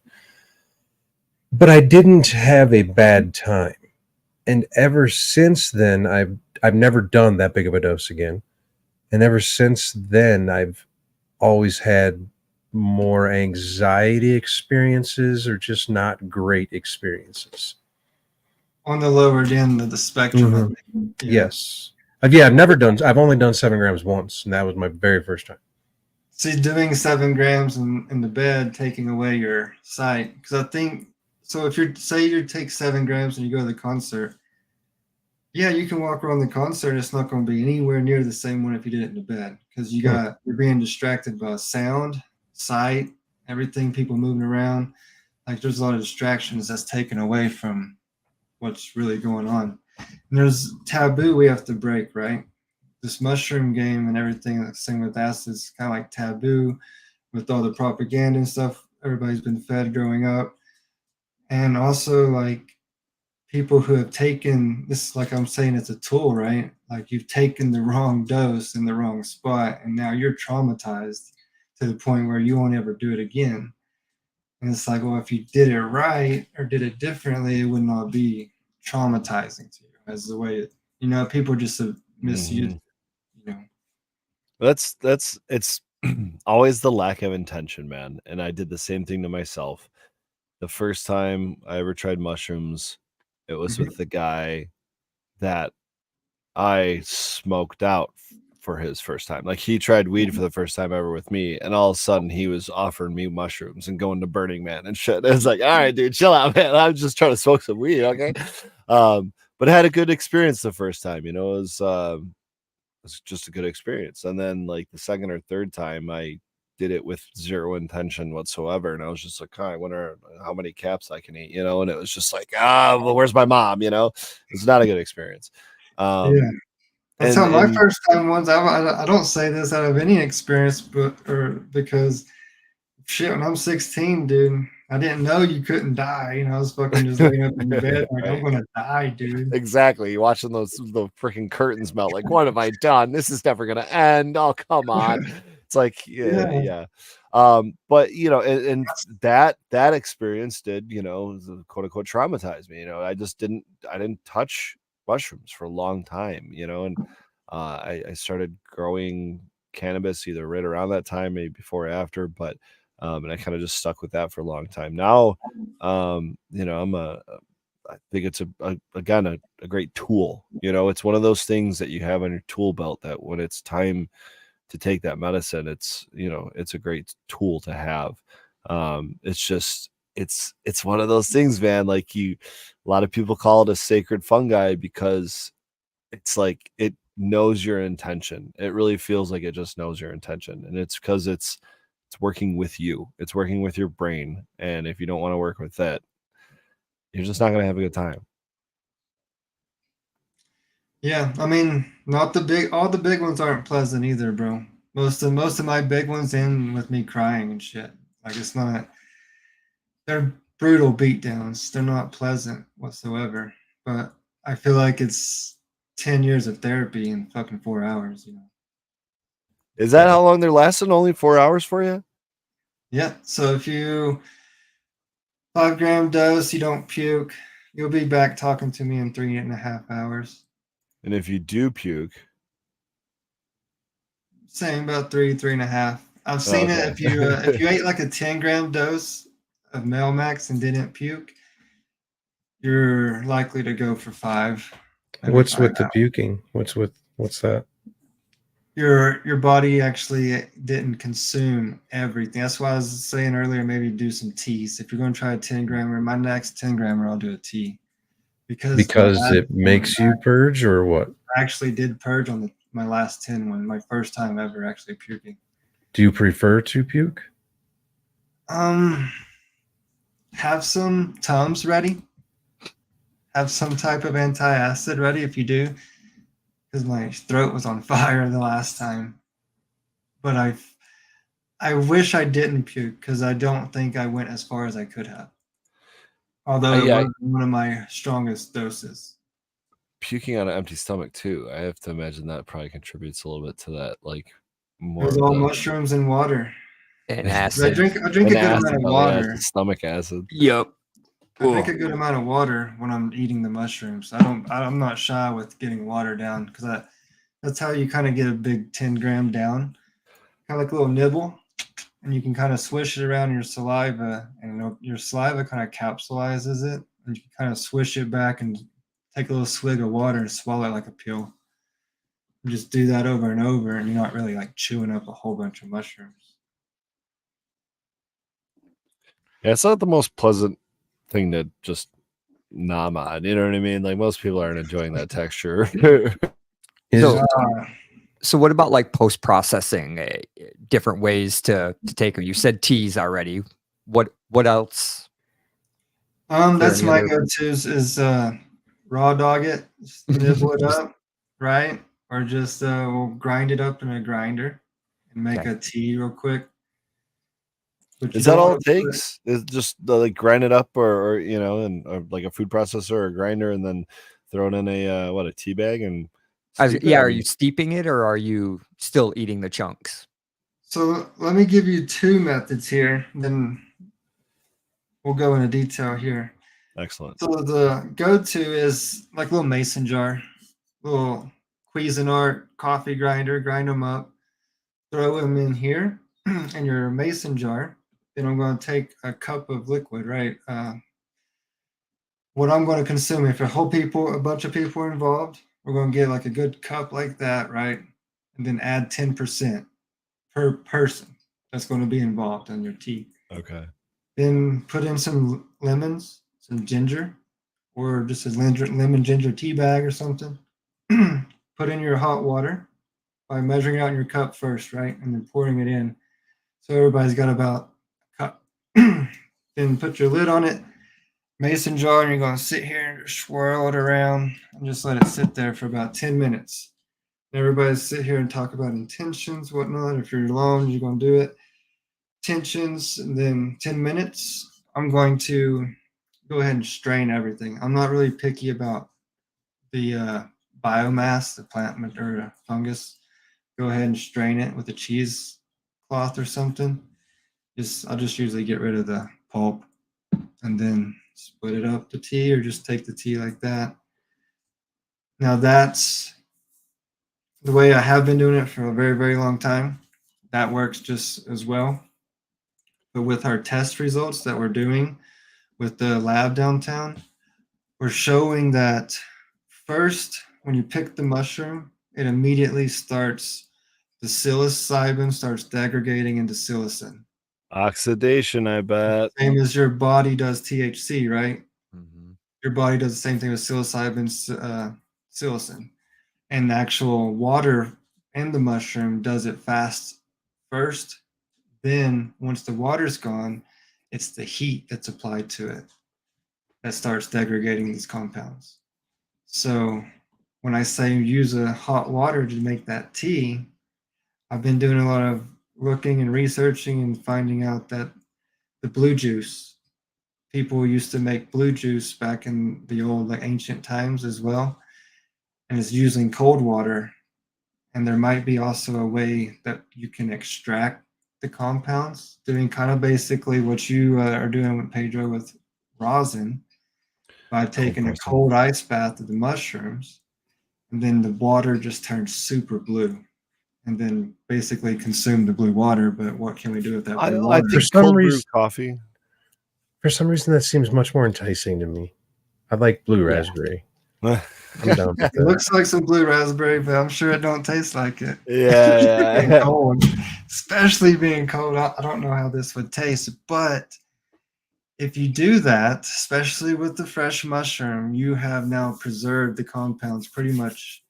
But I didn't have a bad time. And ever since then, I've never done that big of a dose again. And ever since then, I've always had more anxiety experiences or just not great experiences. On the lower end of the spectrum, I think. Yeah. Yes. I've only done 7 grams once, and that was my very first time. See, doing 7 grams in the bed, taking away your sight. Because I think, so if you take 7 grams and you go to the concert, yeah, you can walk around the concert. It's not going to be anywhere near the same one if you did it in the bed. Because you're being distracted by sound, sight, everything, people moving around. Like there's a lot of distractions that's taken away from what's really going on. And there's taboo we have to break, right? This mushroom game and everything, the same with acid, is kind of like taboo with all the propaganda and stuff everybody's been fed growing up. And also, like, people who have taken this, like I'm saying, it's a tool, right? Like you've taken the wrong dose in the wrong spot, and now you're traumatized to the point where you won't ever do it again. And it's like, well, if you did it right or did it differently, it would not be traumatizing to you as the way it, people just misuse Mhm. it, you know. That's it's always the lack of intention, man. And I did the same thing to myself. The first time I ever tried mushrooms, it was Mhm. with the guy that I smoked out for his first time. Like he tried weed for the first time ever with me, and all of a sudden he was offering me mushrooms and going to Burning Man and shit. It's like, all right, dude, chill out, man. I'm just trying to smoke some weed, okay? But I had a good experience the first time. It was just a good experience. And then like the second or third time, I did it with zero intention whatsoever, and I was just like, I wonder how many caps I can eat, and it was just like, well, where's my mom? It's not a good experience. Yeah. Um, That's and how my and first time was. I don't say this out of any experience, but or because shit, when I'm 16, dude, I didn't know you couldn't die. I was fucking just laying up in bed like I'm right, gonna die, dude. exactly. You're watching the freaking curtains melt. Like, what have I done? This is never gonna end. Oh, come on. It's like, yeah, Yeah, yeah. But and that experience did, quote unquote traumatize me. I didn't touch mushrooms for a long time, and I started growing cannabis either right around that time, maybe before or after, but and I kind of just stuck with that for a long time. Now, I think it's again a great tool. It's one of those things that you have on your tool belt that when it's time to take that medicine, it's a great tool to have. It's just it's one of those things, man. Like a lot of people call it a sacred fungi because it's like it knows your intention. It really feels like it just knows your intention, and it's because it's working with you. It's working with your brain, and if you don't want to work with it, you're just not gonna have a good time. yeah. I mean, not the big. All the big ones aren't pleasant either, bro. Most of my big ones end with me crying and shit. Like it's not. They're brutal beatdowns. They're not pleasant whatsoever. But I feel like it's 10 years of therapy in fucking 4 hours. Is that how long they're lasting? Only 4 hours for you? Yeah. So if you 5 gram dose, you don't puke, you'll be back talking to me in 3.5 hours. And if you do puke, Same about 3.5. I've seen it. okay. If you ate like a 10 gram dose of Melmax and didn't puke, you're likely to go for 5, maybe What's 5 with the hours. puking? What's that? Your body actually didn't consume everything. That's why I was saying earlier, maybe do some teas. If you're going to try a 10 grammer, my next 10 grammer, I'll do a tea because my Because last it one makes you purge or what? I actually did purge on my last 10 one, my first time ever actually puking. Do you prefer to puke? Um, have some Tums ready. Have some type of antacid ready if you do, because my throat was on fire the last time. But I wish I didn't puke because I don't think I went as far as I could have. Although it Yeah, was one of my strongest doses. puking on an empty stomach too. I have to imagine that probably contributes a little bit to that, like It more was of all the mushrooms and water. And I acid. drink and a good amount acid. of Oh yeah, it's water. the stomach acid. Yep. I drink a good amount of water when I'm eating the mushrooms. I'm not shy with getting water down because that's how you kind of get a big 10 gram down, kind of like a little nibble, and you can kind of swish it around your saliva, and your saliva kind of capsulizes it, and you can kind of swish it back and take a little swig of water and swallow it like a pill. And just do that over and over, and you're not really like chewing up a whole bunch of mushrooms. Yeah, it's not the most pleasant thing to just nom on. You know what I mean? Like most people aren't enjoying that texture. So, Uh, so what about like post processing? Different ways to take them. You said teas already. What else? There that's any my other? go-tos is raw dog it, just nibble it Just- up, right? Or just we'll grind it up in a grinder and make Okay. a tea real quick. But Is you that don't all want it to put takes? Is just like grind it up, or you know, and or like a food processor or a grinder, and then throw it in a tea bag and steep it? I Are mean, you steeping it or are you still eating the chunks? So let me give you two methods here, then we'll go into detail here. excellent. So the go-to is like a little mason jar, little Cuisinart coffee grinder, grind them up, throw them in here in your mason jar. Then I'm going to take a cup of liquid, right? What I'm going to consume, if a bunch of people are involved, we're going to get like a good cup like that, right? And then add 10% per person that's going to be involved in your tea. Okay. Then put in some lemons, some ginger, or just a lemon ginger tea bag or something. Put in your hot water by measuring out in your cup first, right? And then pouring it in. So everybody's got about a cup. Then put your lid on it, mason jar, and you're going to sit here and just swirl it around and just let it sit there for about 10 minutes. Everybody sit here and talk about intentions, whatnot. If you're alone, you're going to do it. Tensions, and then 10 minutes. I'm going to go ahead and strain everything. I'm not really picky about the biomass, the plant or the fungus. Go ahead and strain it with a cheese cloth or something. I'll just usually get rid of the pulp and then split it up to tea, or just take the tea like that. Now that's the way I have been doing it for a very, very long time. That works just as well. But with our test results that we're doing with the lab downtown, we're showing that first, when you pick the mushroom, it immediately starts, the psilocybin starts degrading into psilocin. Oxidation, I bet. Same as your body does THC, right? Mm-hmm. Your body does the same thing with psilocybin, psilocin. And the actual water in the mushroom does it fast first. Then, once the water's gone, it's the heat that's applied to it that starts degrading these compounds. So, when I say use a hot water to make that tea, I've been doing a lot of looking and researching and finding out that the blue juice, people used to make blue juice back in the old, like ancient times as well, and it's using cold water. And there might be also a way that you can extract the compounds, doing kind of basically what you are doing with Pedro with rosin, by taking a pressing. cold ice bath of the mushrooms, and then the water just turns super blue, and then basically consume the blue water. But what can we do with that blue I water? think some cold brew reason- coffee. For some reason, that seems much more enticing to me. I like blue Yeah. raspberry. I'm down with It that. looks like some blue raspberry, but I'm sure it don't taste like it. Yeah, Being yeah. cold, especially being cold, I don't know how this would taste. But if you do that, especially with the fresh mushroom, you have now preserved the compounds pretty much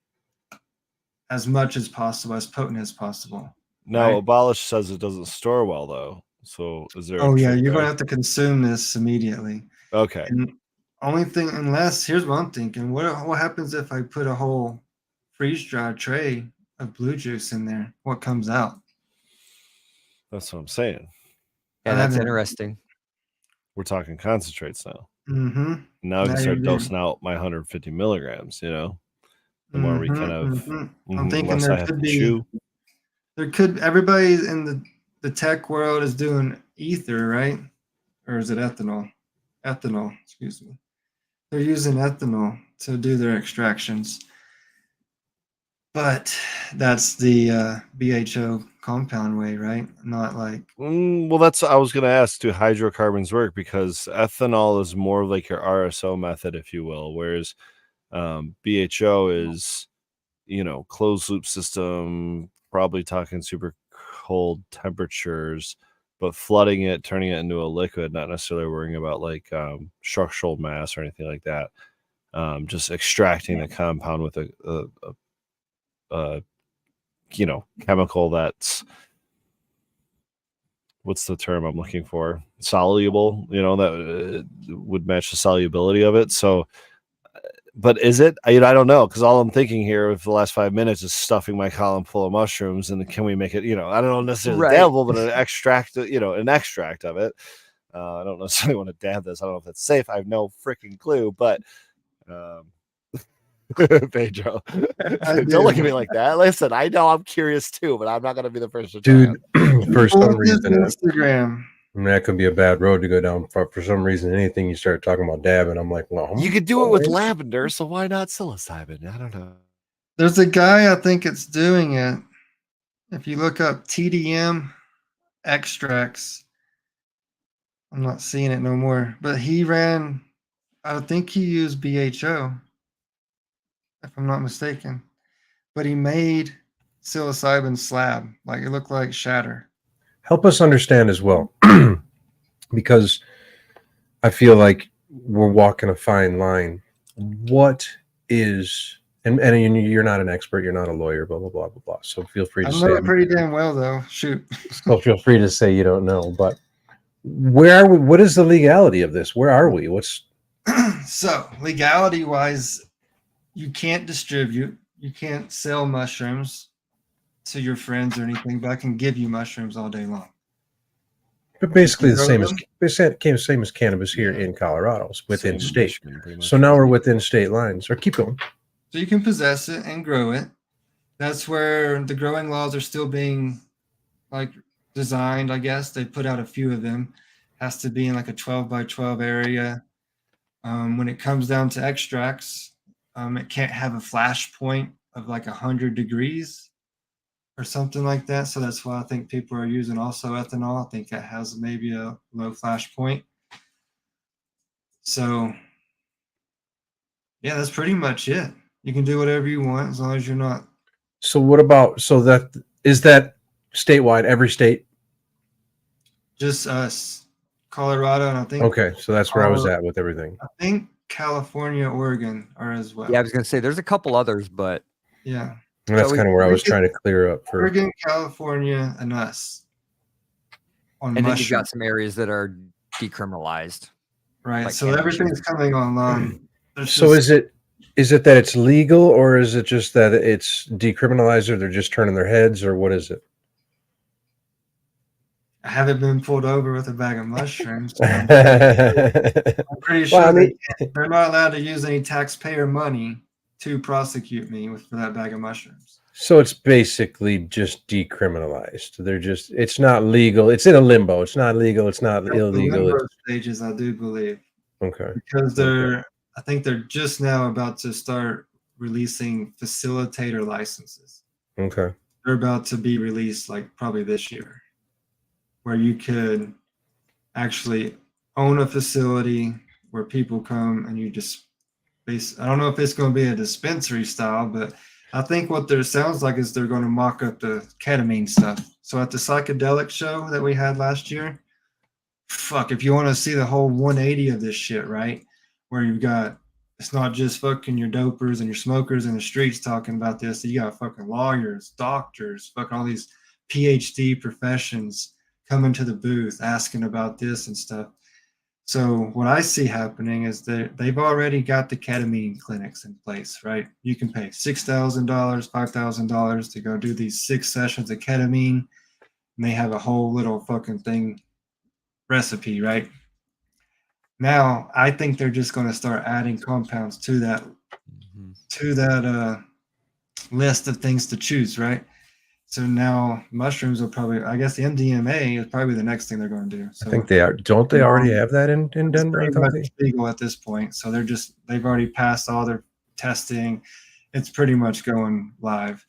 as possible, as potent as possible. Now, Right? Abolish says it doesn't store well, though. So, is there a Oh yeah, trick you're there? gonna have to consume this immediately. Okay. And only thing, unless here's what I'm thinking: what happens if I put a whole freeze dried tray of blue juice in there? What comes out? That's what I'm saying. Yeah, I that's haven't. interesting. We're talking concentrates now. Mm-hmm. Now I can Now start you're there. dosing out my 150 milligrams, the more we kind of, I'm thinking less I have to chew. everybody in the tech world is doing ether, right? Or is it ethanol? Ethanol, excuse me. They're using ethanol to do their extractions. But that's the BHO compound way, right? Not like, Well, I was going to ask, do hydrocarbons work? Because ethanol is more like your RSO method, if you will, whereas BHO is, closed loop system, probably talking super cold temperatures, but flooding it, turning it into a liquid, not necessarily worrying about like structural mass or anything like that. Just extracting the compound with a chemical that's, what's the term I'm looking for? Soluble, that would match the solubility of it. So But is it? I don't know, because all I'm thinking here for the last 5 minutes is stuffing my column full of mushrooms, and can we make it? I don't know necessarily Right. dabbable, but an extract. An extract of it. I don't necessarily want to dab this. I don't know if that's safe. I have no freaking clue, but. Pedro, don't look at me like that. Listen, I know I'm curious too, but I'm not going to be the first to try Dude, it. for Pull some up his reason, Instagram. that could be a bad road to go down. For some reason, anything you start talking about dabbing, I'm like, well, You could do it with lavender, so why not psilocybin? I don't know. There's a guy I think it's doing it. If you look up TDM extracts, I'm not seeing it no more. But he ran, I think he used BHO, if I'm not mistaken. But he made psilocybin slab, like it looked like shatter. Help us understand as well, because I feel like we're walking a fine line. What is and you're not an expert, you're not a lawyer, blah blah blah blah blah. So feel free I to know say it pretty damn well though. Shoot. so feel free to say you don't know, but where are we? What is the legality of this? Where are we? What's So legality wise, you can't distribute, you can't sell mushrooms to your friends or anything, but I can give you mushrooms all day long. but basically the grow same them? same as cannabis here in Colorado, within Same state. Michigan, pretty much. So now we're within state lines. Or keep going. So you can possess it and grow it. That's where the growing laws are still being like designed, I guess. They put out a few of them. Has to be in like a 12 by 12 area. When it comes down to extracts, it can't have a flash point of like 100 degrees or something like that. So that's why I think people are using also ethanol. I think that has maybe a low flash point. So yeah, that's pretty much it. You can do whatever you want as long as you're not. So what about that statewide, every state? Just us, Colorado, and I think Okay, so that's where I was at with everything. I think California, Oregon are as well. Yeah, I was gonna say there's a couple others, but Yeah. And that's So kind of where I was trying to clear up for. Oregon, California, and us on and then you've got mushrooms. some areas that are decriminalized. Right. like So cannabis. everything's coming online. So is it that it's legal, or is it just that it's decriminalized, or they're just turning their heads, or what is it? I haven't been pulled over with a bag of mushrooms. So I'm Well, pretty sure I mean, they're not allowed to use any taxpayer money to prosecute me for that bag of mushrooms. so it's basically just decriminalized. It's not legal. It's in a limbo. It's not legal. It's not At the illegal. limbo stages, I do believe, Okay. because I think they're just now about to start releasing facilitator licenses. Okay. They're about to be released like probably this year, where you could actually own a facility where people come and you just I don't know if it's going to be a dispensary style, but I think what there sounds like is they're going to mock up the ketamine stuff. So at the psychedelic show that we had last year, fuck, if you want to see the whole 180 of this shit, right? Where you've got, it's not just fucking your dopers and your smokers in the streets talking about this. You got fucking lawyers, doctors, fucking all these PhD professions coming to the booth asking about this and stuff. So what I see happening is that they've already got the ketamine clinics in place, right? You can pay $6,000, $5,000 to go do these 6 sessions of ketamine, and they have a whole little fucking thing recipe, right? Now I think they're just going to start adding compounds to that list of things to choose, right? So now mushrooms will probably, I guess the MDMA is probably the next thing they're going to do. So I think they are. Don't they already have that in it's Denver? I pretty thought much legal at this point. So they've already passed all their testing. It's pretty much going live.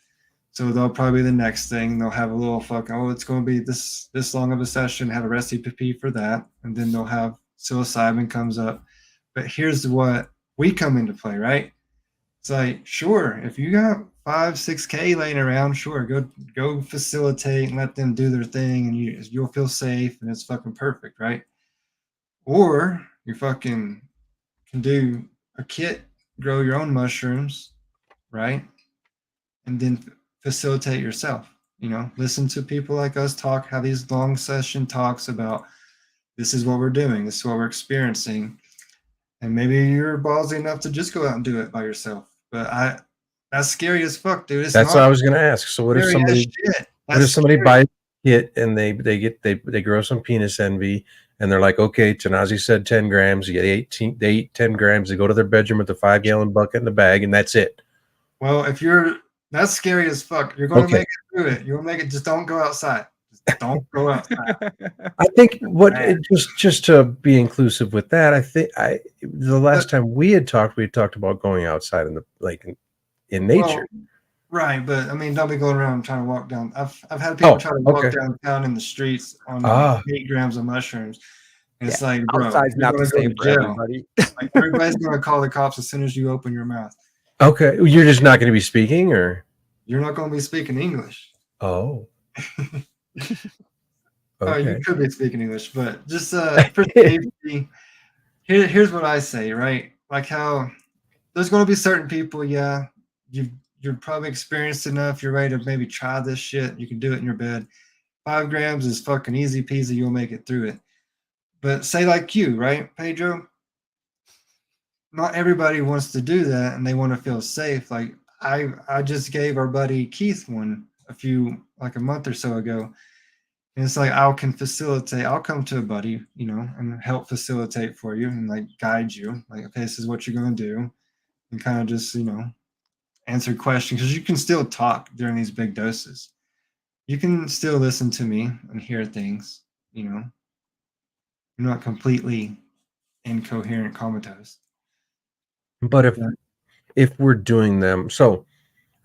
So they'll probably the next thing. They'll have a little fucking, it's going to be this long of a session, have a recipe for that. And then they'll have psilocybin comes up. But here's what we come into play, right? It's like, sure, if you got 5-6K laying around, sure, go facilitate and let them do their thing, and you'll feel safe and it's fucking perfect, right? Or you fucking can do a kit, grow your own mushrooms, right? And then facilitate yourself. Listen to people like us talk, have these long session talks about this is what we're doing, this is what we're experiencing. And maybe you're ballsy enough to just go out and do it by yourself. But that's scary as fuck, dude. It's That's what not I was gonna ask. So what if scary as somebody shit. what That's if somebody scary. buys it and they grow some penis envy and they're like, okay, Tanasi said 10 grams, you get 18, they eat 10 grams, they go to their bedroom with the 5-gallon bucket in the bag, and that's it. Well, that's scary as fuck. You're gonna Okay. make it through it. You're gonna make it. Just don't go outside. Just don't go outside. I think Man. just to be inclusive with that, the last time we had talked about going outside in the in nature. Well, right, but I mean, don't be going around trying to walk down. I've had people try to walk okay. downtown in the streets on Ah. 8 grams of mushrooms. And it's Yeah, like, bro, outside's you're not the gonna go same to for jail. everybody. Like everybody's gonna call the cops as soon as you open your mouth. Okay. You're just not going to be speaking, or You're not gonna be speaking English. oh. Oh, you Okay. could be speaking English, but just for safety, here's what I say, right? Like how there's going to be certain people, yeah, you're probably experienced enough, you're ready to maybe try this shit. You can do it in your bed. 5 grams is fucking easy peasy. You'll make it through it. But say like you, right, Pedro? Not everybody wants to do that, and they want to feel safe. Like I just gave our buddy Keith one a month or so ago. And it's like I'll come to a buddy, and help facilitate for you and like guide you. Like, okay, this is what you're gonna do, and kind of just, answer questions because you can still talk during these big doses. You can still listen to me and hear things, You're not completely incoherent comatose. But Yeah. if we're doing them, so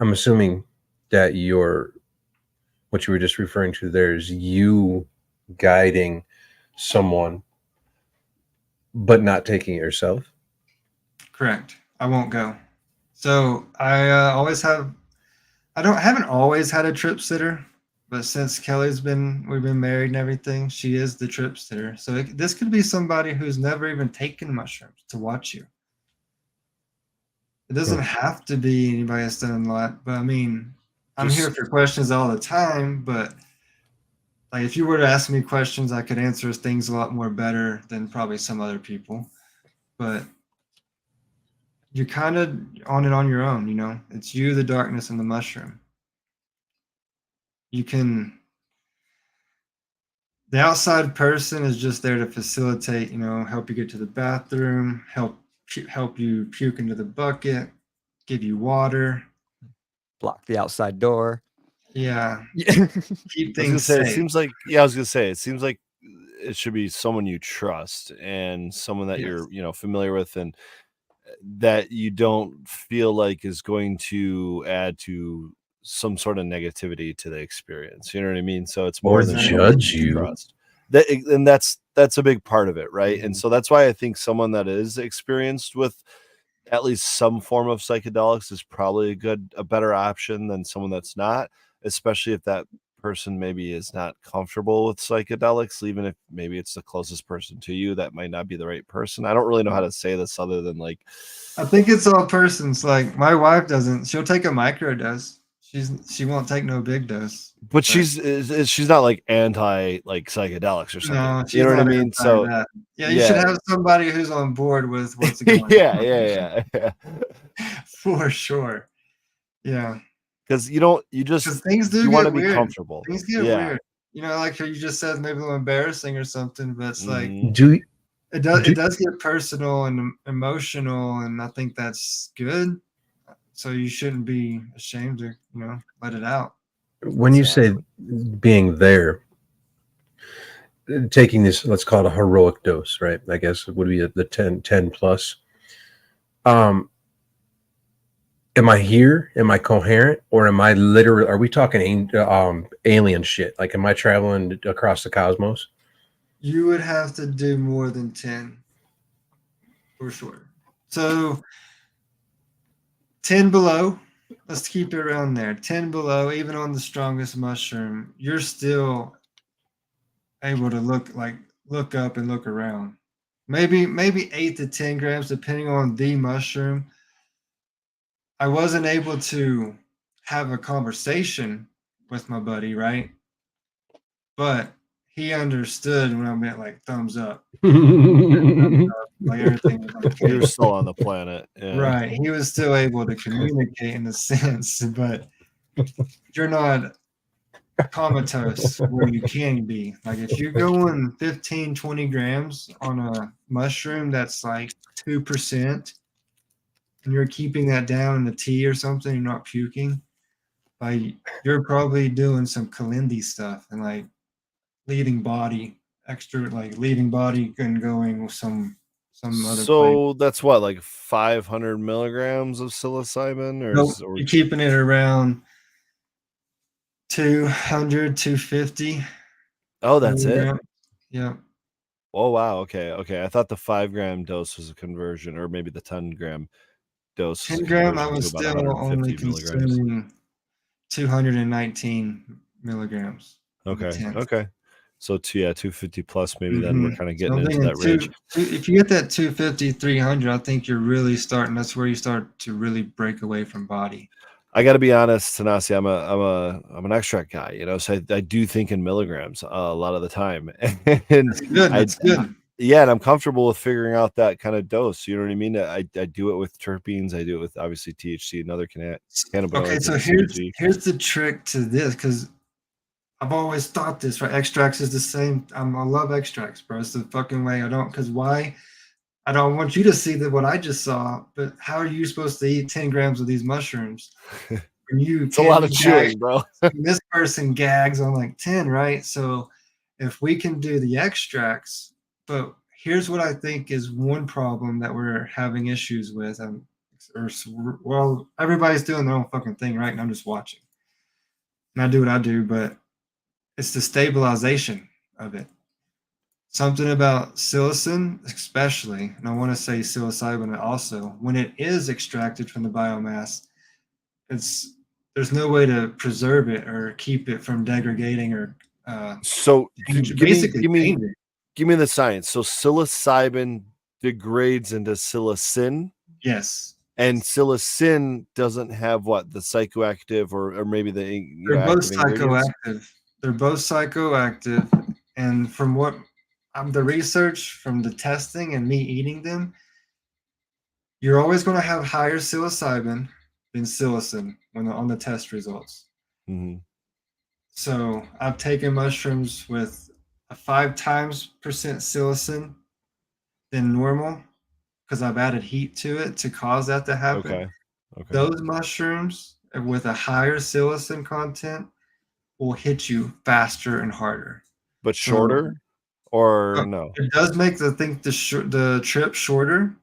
I'm assuming that what you were just referring to there is you guiding someone, but not taking it yourself. Correct. I won't go. So I haven't always had a trip sitter, but since we've been married and everything, she is the trip sitter. So this could be somebody who's never even taken mushrooms to watch you. It doesn't have to be anybody that's done a lot, but I mean, I'm here for questions all the time, but like if you were to ask me questions, I could answer things a lot more better than probably some other people. But you're kind of on it on your own. It's you, the darkness, and the mushroom. The outside person is just there to facilitate, help you get to the bathroom, help you puke into the bucket, give you water. Block the outside door. Yeah. Yeah. Keep I was gonna things say, safe. it seems like it should be someone you trust and someone that Yes. you're, familiar with, and that you don't feel like is going to add to some sort of negativity to the experience. You know what I mean? So it's more Or than judge you. trust. And that's a big part of it, right? And so that's why I think someone that is experienced with at least some form of psychedelics is probably a better option than someone that's not, especially if that person maybe is not comfortable with psychedelics, even if maybe it's the closest person to you, that might not be the right person. I don't really know how to say this other than like, I think it's all persons. Like my wife doesn't. She'll take a micro dose. She won't take no big dose. but she's not like anti like psychedelics or something. No, You she's know what I not mean? anti So that. Yeah, you should have somebody who's on board with what's going on. yeah. For sure. Yeah. Because you Because things do want get to be weird. comfortable. Things get weird. Like how you just said, maybe a little embarrassing or something, but it's like Mhm. it does get personal and emotional, and I think that's good. So you shouldn't be ashamed to, let it out. When you say being there, taking this, let's call it a heroic dose, right? I guess it would be the 10 plus. Am I here? Am I coherent? Or am I literally, are we talking alien shit? Like, am I traveling across the cosmos? You would have to do more than 10 for sure. So 10 below, let's keep it around there. 10 below, even on the strongest mushroom, you're still able to look up and look around. Maybe 8 to 10 grams, depending on the mushroom. I wasn't able to have a conversation with my buddy, right? But he understood when I meant like thumbs up. Mhm. Like everything was okay. You're still on the planet. Yeah. Right. He was still able to communicate in a sense, but you're not comatose where you can be. Like if you're going 15, 20 grams on a mushroom that's like 2%, and you're keeping that down in the tea or something, you're not puking, like you're probably doing some Kalindi stuff and like leading body, extra like leading body and going with some other place. So that's what, like 500 milligrams of psilocybin, or Nope, is or you're keeping it around 200, 250 oh, that's it. milligrams. Yeah. Oh wow, okay. I thought the 5-gram dose was a conversion, or maybe the 10-gram dose was 10 a gram, I conversion to was about still only 150 milligrams. consuming 219 milligrams. of the Okay. 10. Okay. So 250 plus, maybe then we're Mhm. kind of So getting I'm into thinking that range. if you get that 250, 300, I think you're really starting. That's where you start to really break away from body. I got to be honest, Tanasi, I'm an extract guy, so I do think in milligrams a lot of the time, and That's good. I That's good. yeah, and I'm comfortable with figuring out that kind of dose. You know what I mean? I do it with terpenes. I do it with obviously THC and other Okay, cannabinoids so and CBG. here's the trick to this, because I've always thought this, right? Extracts is the same. I love extracts, bro. It's the fucking way. I don't, because why? I don't want you to see that what I just saw, but how are you supposed to eat 10 grams of these mushrooms? And you It's a lot of can't chewing, bro. this person gags on like 10, right? So if we can do the extracts, but here's what I think is one problem that we're having issues with. Well, everybody's doing their own fucking thing, right? And I'm just watching. And I do what I do, but it's the stabilization of it. Something about psilocin, especially, and I want to say psilocybin also, when it is extracted from the biomass, it's there's no way to preserve it or keep it from degrading or So change it. give me Basically change it. give me the science. So psilocybin degrades into psilocin, Yes. and psilocin doesn't have what, the psychoactive or maybe the They're both active ingredients. psychoactive. They're both psychoactive. And from what the research, from the testing and me eating them, you're always going to have higher psilocybin than psilocin on the test results. Mhm. So I've taken mushrooms with a 5% psilocin than normal because I've added heat to it to cause that to happen. Okay. Those mushrooms with a higher psilocin content will hit you faster and harder. But So shorter or no? it does make the trip shorter,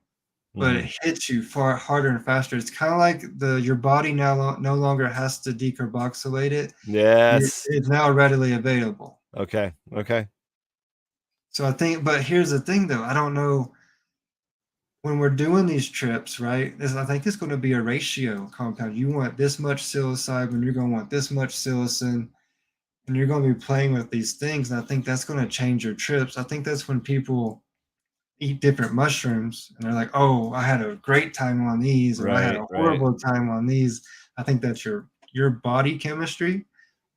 but Mhm. it hits you far harder and faster. It's kind of like your body now no longer has to decarboxylate it. Yes. It's now readily available. Okay. So I think, but here's the thing though, I don't know when we're doing these trips, right? I think it's going to be a ratio compound. You want this much psilocybin, you're going to want this much psilocin, and you're going to be playing with these things. And I think that's going to change your trips. I think that's when people eat different mushrooms and they're like, oh, I had a great time on these, or I had Right. a horrible time on these. I think that's your body chemistry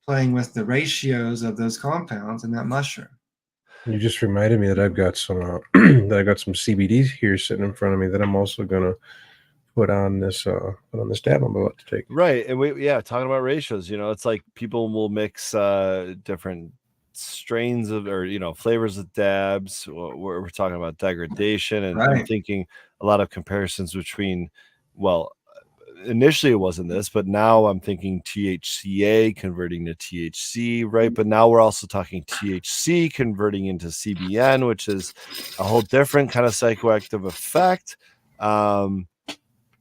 playing with the ratios of those compounds in that mushroom. You just reminded me that I've got some that I got some CBD here sitting in front of me that I'm also gonna put on this dab I'm about to take. Right. And talking about ratios, it's like people will mix different strains of, or flavors of dabs. We're talking about degradation, and I'm Right. thinking a lot of comparisons between, well, initially it wasn't this, but now I'm thinking THCA converting to THC, right? But now we're also talking THC converting into CBN, which is a whole different kind of psychoactive effect.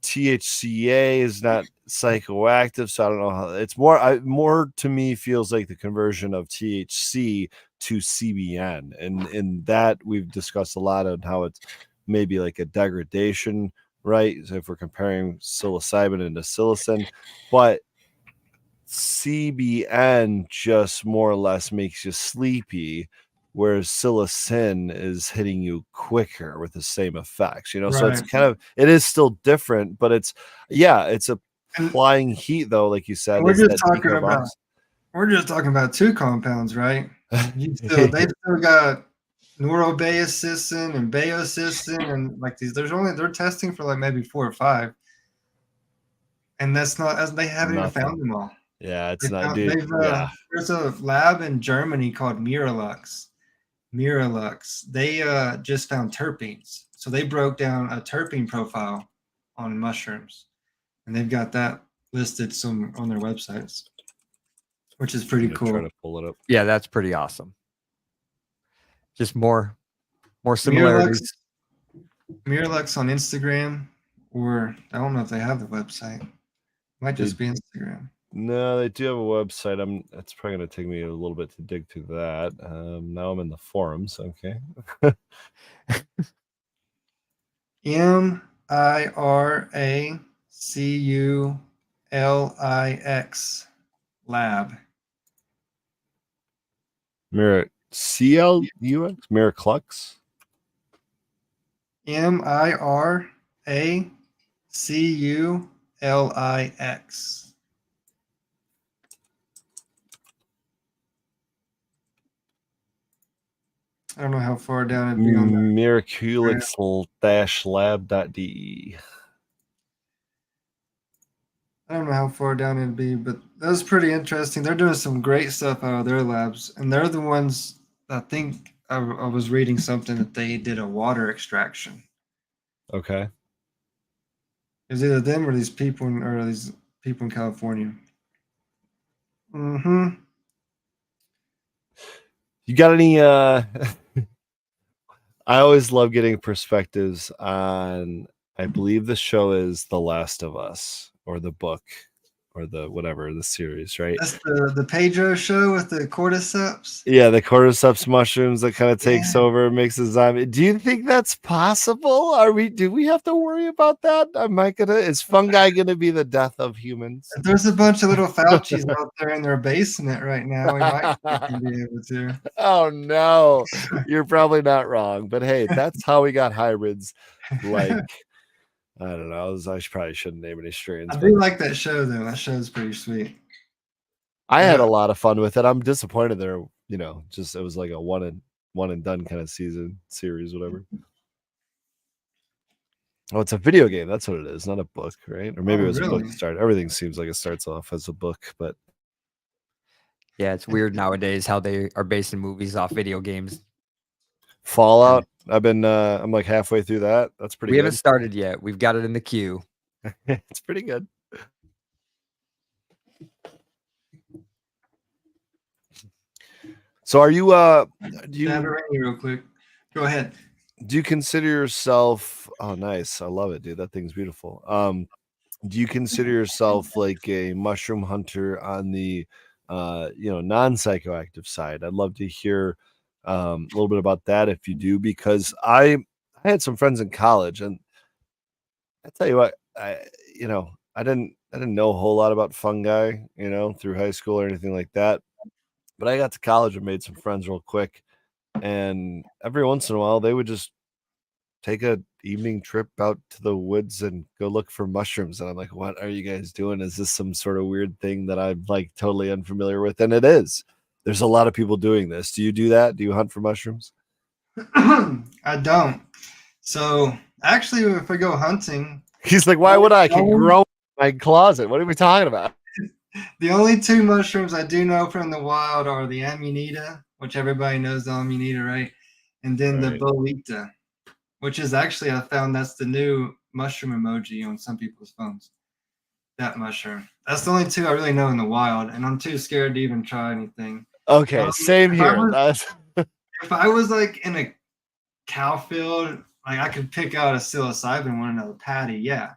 THCA is not psychoactive, so I don't know how it's more to me feels like the conversion of THC to CBN, and in that we've discussed a lot on how it's maybe like a degradation, right? So if we're comparing psilocybin into psilocin, but CBN just more or less makes you sleepy, whereas psilocin is hitting you quicker with the same effects, so it's Right. kind of, it is still different, but it's And applying heat though, like you said, we're is just that talking about decarbox. we're just talking about two compounds, right? They've still got neurobeacissin and beocystin and like these. They're testing for like maybe 4 or 5, and that's not as they haven't even Nothing. found them all. Yeah, it's not, dude. Yeah. There's a lab in Germany called Miralux. They just found terpenes, so they broke down a terpene profile on mushrooms, and they've got that listed some on their websites, which is pretty cool. Try to pull it up. Yeah, that's pretty awesome. Just more similarities. Miralux on Instagram, or I don't know if they have the website. Might just be Instagram. No, they do have a website. It's probably going to take me a little bit to dig through that. Now I'm in the forums. Okay. Miraculix lab. CLUX? Miraclux? Miraculix. I don't know how far down it'd be on Miraculix-lab.de. I don't know how far down it'd be, but that was pretty interesting. They're doing some great stuff out of their labs, and they're the ones. I think I was reading something that they did a water extraction. Okay. It was either them or these people in California. Mm-hmm. You got any I always love getting perspectives on, I believe the show is The Last of Us, or the book, or the whatever, the series, right? That's the Pedro show with the cordyceps. Yeah, the cordyceps mushrooms that kind of takes over, makes a zombie. Do you think that's possible? Do we have to worry about that? Is fungi gonna be the death of humans? If there's a bunch of little Faucis out there in their basement right now, we might be able to. Oh no, you're probably not wrong. But hey, that's how we got hybrids. Like, I don't know. I probably shouldn't name any strains. I do like that show though. That show's pretty sweet. I had a lot of fun with it. I'm disappointed there. Just it was like a one and done kind of series, whatever. Oh, it's a video game. That's what it is, not a book, right? Or maybe it was a book to start. Everything seems like it starts off as a book, but yeah, it's weird nowadays how they are basing movies off video games. Fallout. I'm like halfway through that. That's pretty good. We haven't started yet. We've got it in the queue. It's pretty good. So are you do you have it ready real quick? Go ahead. Do you consider yourself, oh nice, I love it, dude. That thing's beautiful. Do you consider yourself like a mushroom hunter on the non-psychoactive side? I'd love to hear a little bit about that if you do, because I had some friends in college, and I tell you what, I didn't know a whole lot about fungi, through high school or anything like that. But I got to college and made some friends real quick. And every once in a while, they would just take a evening trip out to the woods and go look for mushrooms. And I'm like, what are you guys doing? Is this some sort of weird thing that I'm like totally unfamiliar with? And it is. There's a lot of people doing this. Do you do that? Do you hunt for mushrooms? I don't. So actually, if I go hunting, he's like, why would I? Can grow in my closet. What are we talking about? The only 2 mushrooms I do know from the wild are the Amanita, which everybody knows the Amanita, right? And then the Bolita, which is actually, I found that's the new mushroom emoji on some people's phones. That mushroom. That's the only 2 I really know in the wild, and I'm too scared to even try anything. Okay, same here. If I was like in a cow field, like I could pick out a psilocybin one, another patty. Yeah,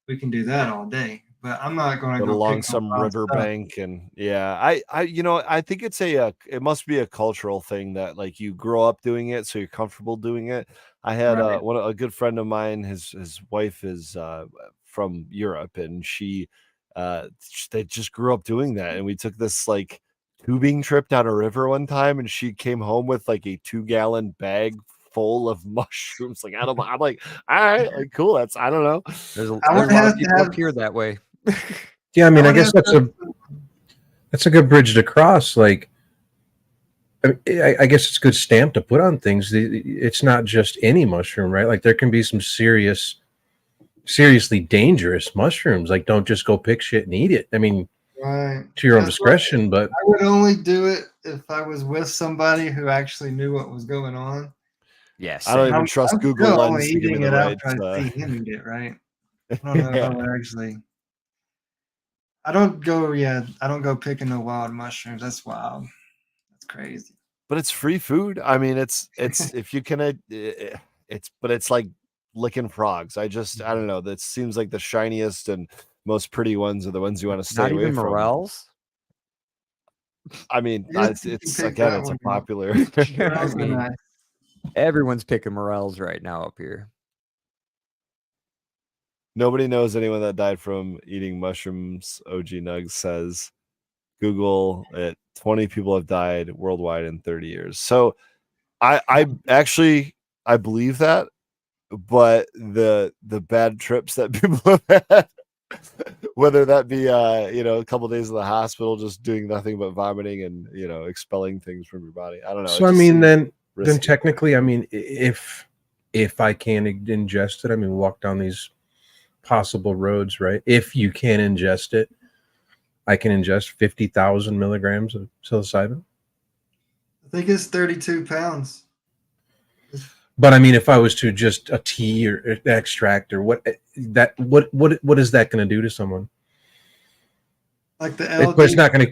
we can do that all day. But I'm not going to go along some riverbank, and I think it's it must be a cultural thing that like you grow up doing it, so you're comfortable doing it. I had a good friend of mine. His wife is from Europe, and they just grew up doing that. And we took this like tubing trip down a river one time, and she came home with like a 2-gallon bag full of mushrooms. Like I'm like, all right, like cool. I don't know. There's a lot of people up here that way. Yeah, I mean, I guess that's a good bridge to cross. Like, I guess it's a good stamp to put on things. It's not just any mushroom, right? Like there can be some seriously dangerous mushrooms. Like don't just go pick shit and eat it. I mean, Right. to your own That's why discretion, but I would only do it if I was with somebody who actually knew what was going on. Yeah, I don't same. even trust I'm Google still only Lens to give me eating the it right. after I see him eat it, right? I don't know if I would actually. I don't go picking no wild mushrooms. That's wild. That's crazy. But it's free food. I mean, it's if you can, it's like licking frogs. I don't know. That seems like the shiniest and most pretty ones are the ones you want to stay Not away even from. morels. I mean, Yes, you can it's pick again, that it's a one out. popular. I Those are mean, nice. everyone's picking morels right now up here. Nobody knows anyone that died from eating mushrooms. OG Nugs says, Google it. 20 people have died worldwide in 30 years. So I actually I believe that, but the bad trips that people have had, whether that be a couple days in the hospital just doing nothing but vomiting and expelling things from your body. I don't know. so I mean, then technically, I mean, if I can ingest it, I mean, walk down these possible roads, right? If you can ingest it, I can ingest 50,000 milligrams of psilocybin. I think it's 32 pounds. But I mean, if I was to just a tea or extract or what is that going to do to someone? Like the LD. But it's not going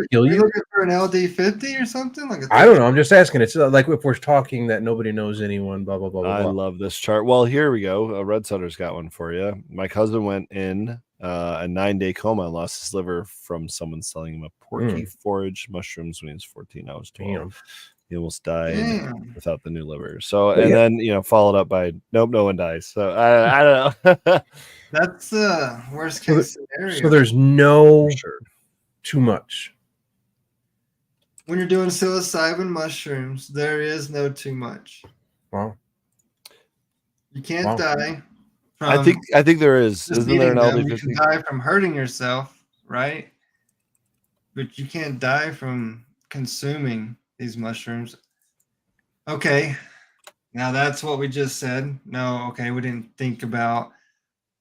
to kill you. Looking for an LD50 or something? Like I don't know. I'm just asking. It's like if we're talking that nobody knows anyone, blah, blah, blah, blah, I blah. love this chart. Well, here we go. Red Sutter's got one for you. My cousin went in a 9-day coma and lost his liver from someone selling him a porky forage mushrooms when he was 14. I was 12. Damn. He almost died without the new liver. So, Well, and then, followed up by, nope, no one dies. So I don't know. That's the worst case scenario. So there's no too much. When you're doing psilocybin mushrooms, there is no too much. Wow. You can't die from. I think there is. Just Isn't there an eating them. LD50? You can die from hurting yourself, right? But you can't die from consuming these mushrooms. Okay. Now that's what we just said. No, okay, we didn't think about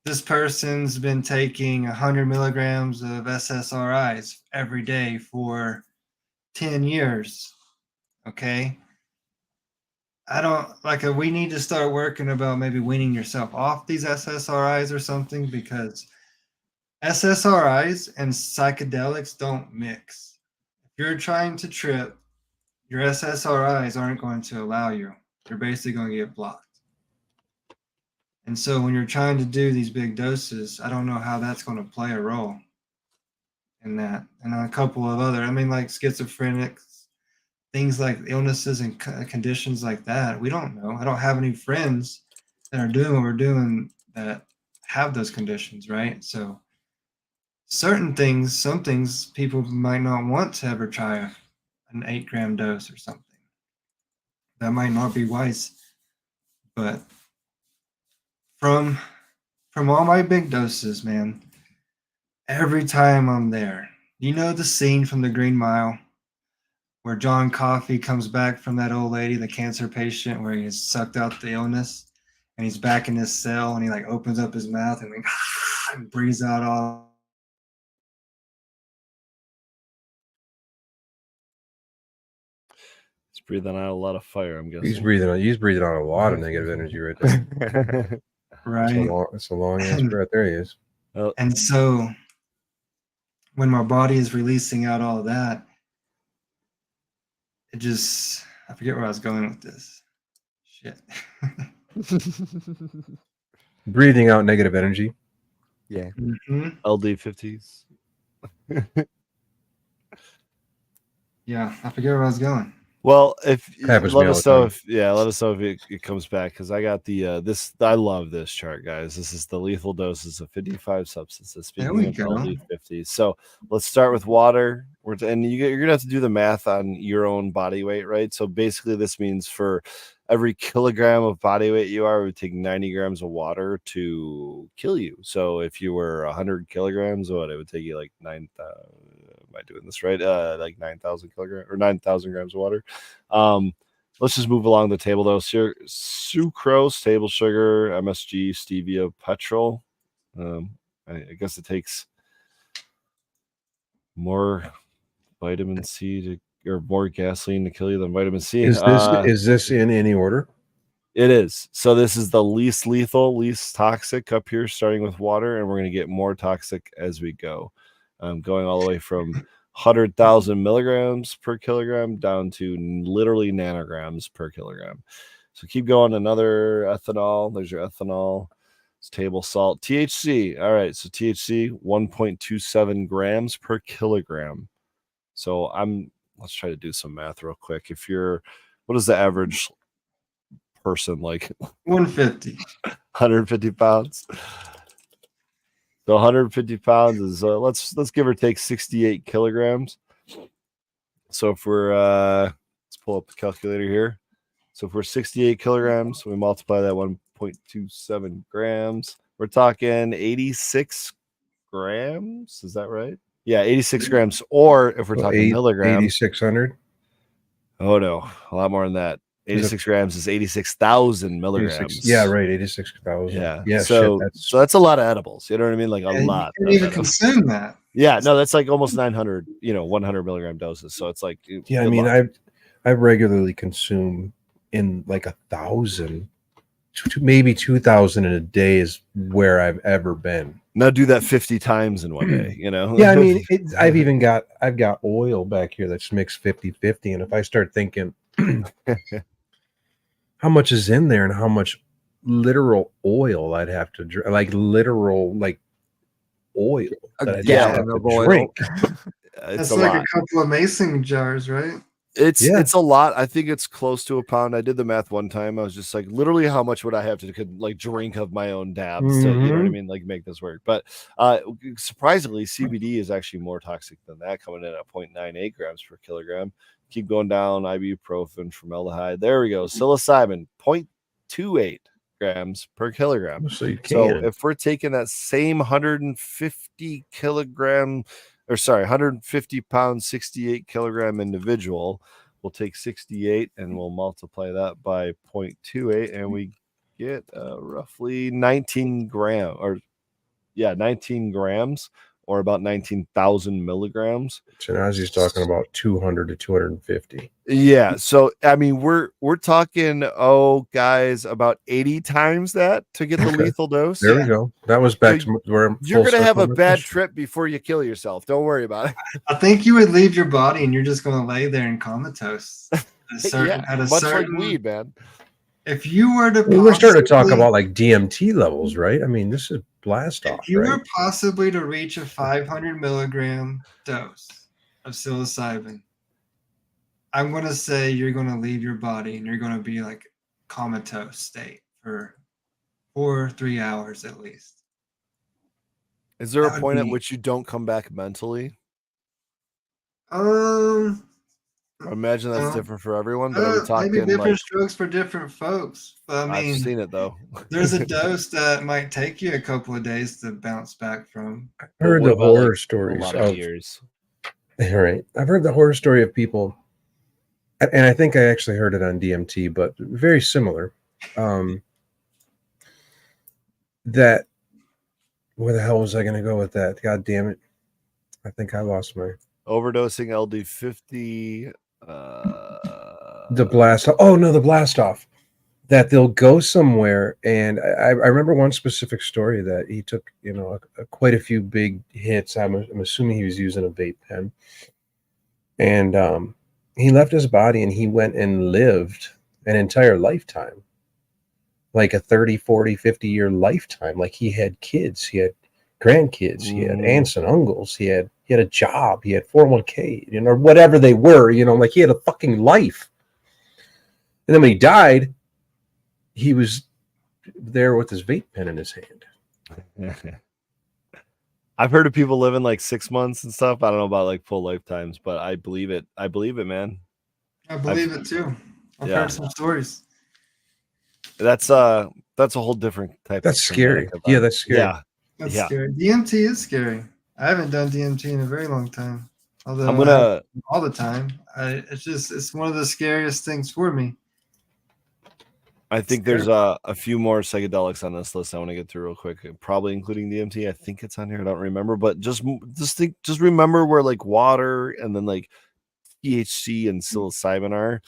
this person's been taking 100 milligrams of SSRIs every day for 10 years. Okay. I don't like we need to start working about maybe weaning yourself off these SSRIs or something, because SSRIs and psychedelics don't mix. If you're trying to trip, your SSRIs aren't going to allow you. You're basically going to get blocked. And so when you're trying to do these big doses, I don't know how that's going to play a role in that. And a couple of other, I mean, like schizophrenics, things like illnesses and conditions like that. We don't know. I don't have any friends that are doing what we're doing that have those conditions, right? So certain things, some things people might not want to ever try an 8-gram dose or something. That might not be wise. But from all my big doses, man, every time I'm there, you know the scene from The Green Mile where John Coffey comes back from that old lady, the cancer patient, where he has sucked out the illness, and he's back in his cell, and he like opens up his mouth and like and breathes out all. He's breathing out a lot of fire, I'm guessing. He's breathing out a lot of negative energy right there. Right. It's a long ass breath. There he is. And so when my body is releasing out all that, it just, I forget where I was going with this. Shit. Breathing out negative energy. Yeah. LD50s. Yeah, I forget where I was going. Well, if Happens let me all us the know time. let us know if it comes back, because I got the this. I love this chart, guys. This is the lethal doses of 55 substances. There we Speaking of go. LD50s, so let's start with water. And you're gonna have to do the math on your own body weight, right? So basically, this means for every kilogram of body weight you are, it would take 90 grams of water to kill you. So if you were 100 kilograms, it would take you like am I doing this right? Like 9,000 kilograms or 9,000 grams of water. Let's just move along the table though. Sucrose, table sugar, MSG, stevia, petrol. I guess it takes more vitamin C to, or more gasoline to kill you than vitamin C. Is this in any order? It is. So this is the least lethal, least toxic up here, starting with water, and we're going to get more toxic as we go, going all the way from 100,000 milligrams per kilogram down to literally nanograms per kilogram. So keep going. Another ethanol. There's your ethanol. It's table salt. THC. All right. So THC 1.27 grams per kilogram. So let's try to do some math real quick. What is the average person like? 150. 150 pounds. So 150 pounds is let's give or take 68 kilograms. So if we're let's pull up the calculator here. So if we're 68 kilograms, we multiply that 1.27 grams. We're talking 86 grams. Is that right? Yeah, 86 grams. Or if we're talking milligrams, 8,600. Oh no, a lot more than that. 86 grams is 86,000 milligrams. Yeah, right. 86,000. Yeah. So that's a lot of edibles. You know what I mean? Like a lot. You can't even consume that. Yeah, no, that's like almost 900, 100 milligram doses. So it's like, yeah, I mean, I regularly consume in like 1,000, maybe 2,000 in a day is where I've ever been. Now do that 50 times in one day, Yeah, I mean, I've got oil back here that's mixed 50-50. And if I start thinking how much is in there and how much literal oil I'd have to drink, like literal, like oil that I'd have to drink. That's like a couple of mason jars, right? It's a lot. I think it's close to a pound. I did the math one time. I was just like, literally, how much would I have to like drink of my own dabs to, you know what I mean, like make this work? But surprisingly, CBD is actually more toxic than that, coming in at 0.98 grams per kilogram. Keep going down. Ibuprofen, formaldehyde. There we go. Psilocybin, 0.28 grams per kilogram. So if we're taking that same 150 kilogram, or sorry, 150 pound, 68 kilogram individual, we'll take 68 and we'll multiply that by 0.28, and we get roughly 19 grams, 19 grams, or about 19,000 milligrams. Tanasi's talking about 200 to 250. Yeah. So, I mean, we're talking, guys, about 80 times that to get the lethal dose. There we go. That was back to where you're going to have a bad trip before you kill yourself. Don't worry about it. I think you would leave your body and you're just going to lay there in comatose. Much like weed, man. If you were to we're starting to talk about like DMT levels, right? I mean, this is blast off. If you were possibly to reach a 500 milligram dose of psilocybin, I'm going to say you're going to leave your body and you're going to be like comatose state for 4 or 3 hours at least. Is there a point at which you don't come back mentally? I imagine that's different for everyone, but are we talking maybe different strokes for different folks. But I mean, I've seen it though. There's a dose that might take you a couple of days to bounce back from. I heard the horror stories of years. All right, I've heard the horror story of people, and I think I actually heard it on DMT, but very similar. That where the hell was I going to go with that? God damn it! I think I lost my overdosing LD50. The blast. Oh no, the blast off. That they'll go somewhere, and I remember one specific story that he took, quite a few big hits. I'm assuming he was using a vape pen, and he left his body and he went and lived an entire lifetime, like a 30, 40, 50-year lifetime. Like he had kids, he had grandkids, he had aunts and uncles, he had a job, he had 401k, or whatever they were, like he had a fucking life. And then when he died, he was there with his vape pen in his hand. I've heard of people living like 6 months and stuff. I don't know about like full lifetimes, but I believe it. I believe it, man. I believe it too. I've heard some stories. That's a whole different type. That's scary. Yeah, that's scary. Yeah, that's scary. DMT is scary. I haven't done DMT in a very long time. Although I'm I have gonna. them all the time, it's one of the scariest things for me. I think there's a few more psychedelics on this list I want to get through real quick, probably including DMT. I think it's on here. I don't remember, but just remember where like water and then like THC and psilocybin are,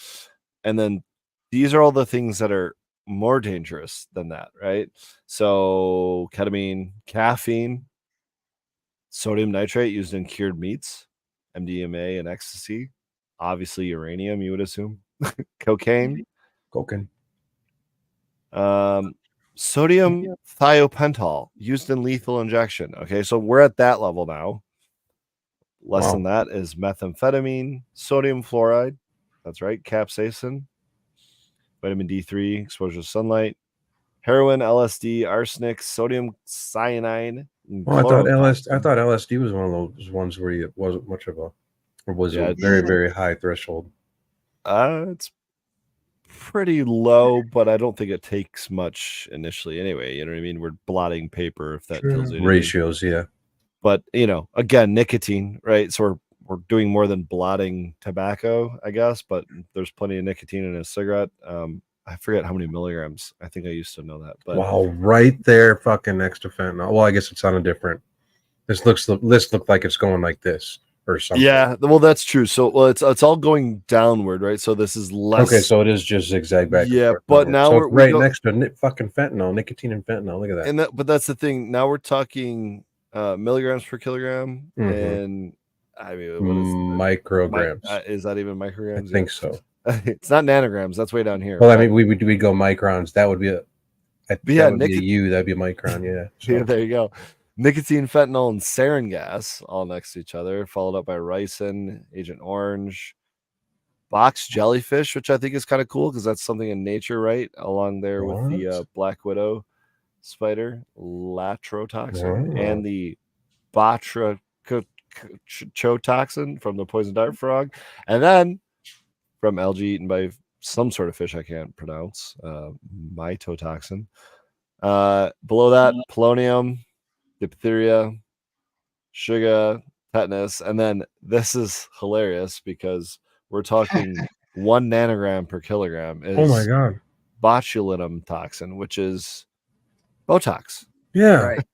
and then these are all the things that are more dangerous than that, right? So ketamine, caffeine, sodium nitrate used in cured meats, MDMA and ecstasy, obviously uranium, you would assume, cocaine, Cocaine. sodium thiopental used in lethal injection. Okay, so we're at that level now. Less Wow. than that is methamphetamine, sodium fluoride. That's right, capsaicin, vitamin D3, exposure to sunlight, heroin, LSD, arsenic, sodium cyanide, and Well, I thought chlorotoxin. LSD was one of those ones where it wasn't much of a, or was Yeah, a very, Yeah. very high threshold. It's pretty low, but I don't think it takes much initially anyway. You know what I mean? We're blotting paper if that tells you anything. Ratios, yeah. But again, nicotine, right? So we're doing more than blotting tobacco, I guess, but there's plenty of nicotine in a cigarette. I forget how many milligrams. I think I used to know that, but Wow, right there, fucking next to fentanyl. Well, I guess it's on a different. This looks like it's going like this or something. yeah, well, that's true. So, it's all going downward, right? So this is less. Okay, so it is just zigzag back. and Yeah, forth. but now so we're it's right go, next to fucking fentanyl, nicotine and fentanyl. Look at that. but that's the thing. Now we're talking milligrams per kilogram, Mhm. and I mean, what is Micrograms? is that even I micrograms? think so. It's not nanograms. That's way down here. Well, I but- mean, we go microns. That would be a. yeah, that would be a U. That'd be a micron. Yeah. So. Yeah, there you go. Nicotine, fentanyl, and sarin gas all next to each other, followed up by ricin, Agent Orange, box jellyfish, which I think is kind of cool because that's something in nature, right? Along there with the What? black widow spider, latrotoxin, Oh. and the batrachotoxin from the poison dart frog, and then from algae eaten by some sort of fish I can't pronounce, mytotoxin. Below that, polonium, diphtheria, sugar, tetanus, and then this is hilarious because we're talking 1 nanogram per kilogram Oh my is god. botulinum toxin, which is Botox, Yeah. Right.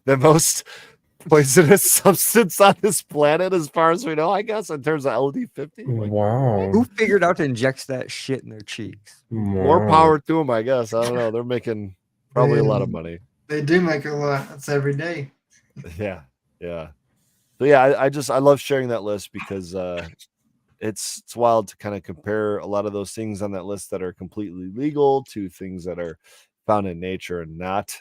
the most poisonous substance on this planet, as far as we know, I guess, in terms of LD50. Like, Wow. Who figured out to inject that shit in their cheeks? more Wow. power to them, I guess. I don't know. They're making probably a lot of money. They do make a lot. That's every day. Yeah, yeah. So yeah, I love sharing that list because it's wild to kind of compare a lot of those things on that list that are completely legal to things that are found in nature and not,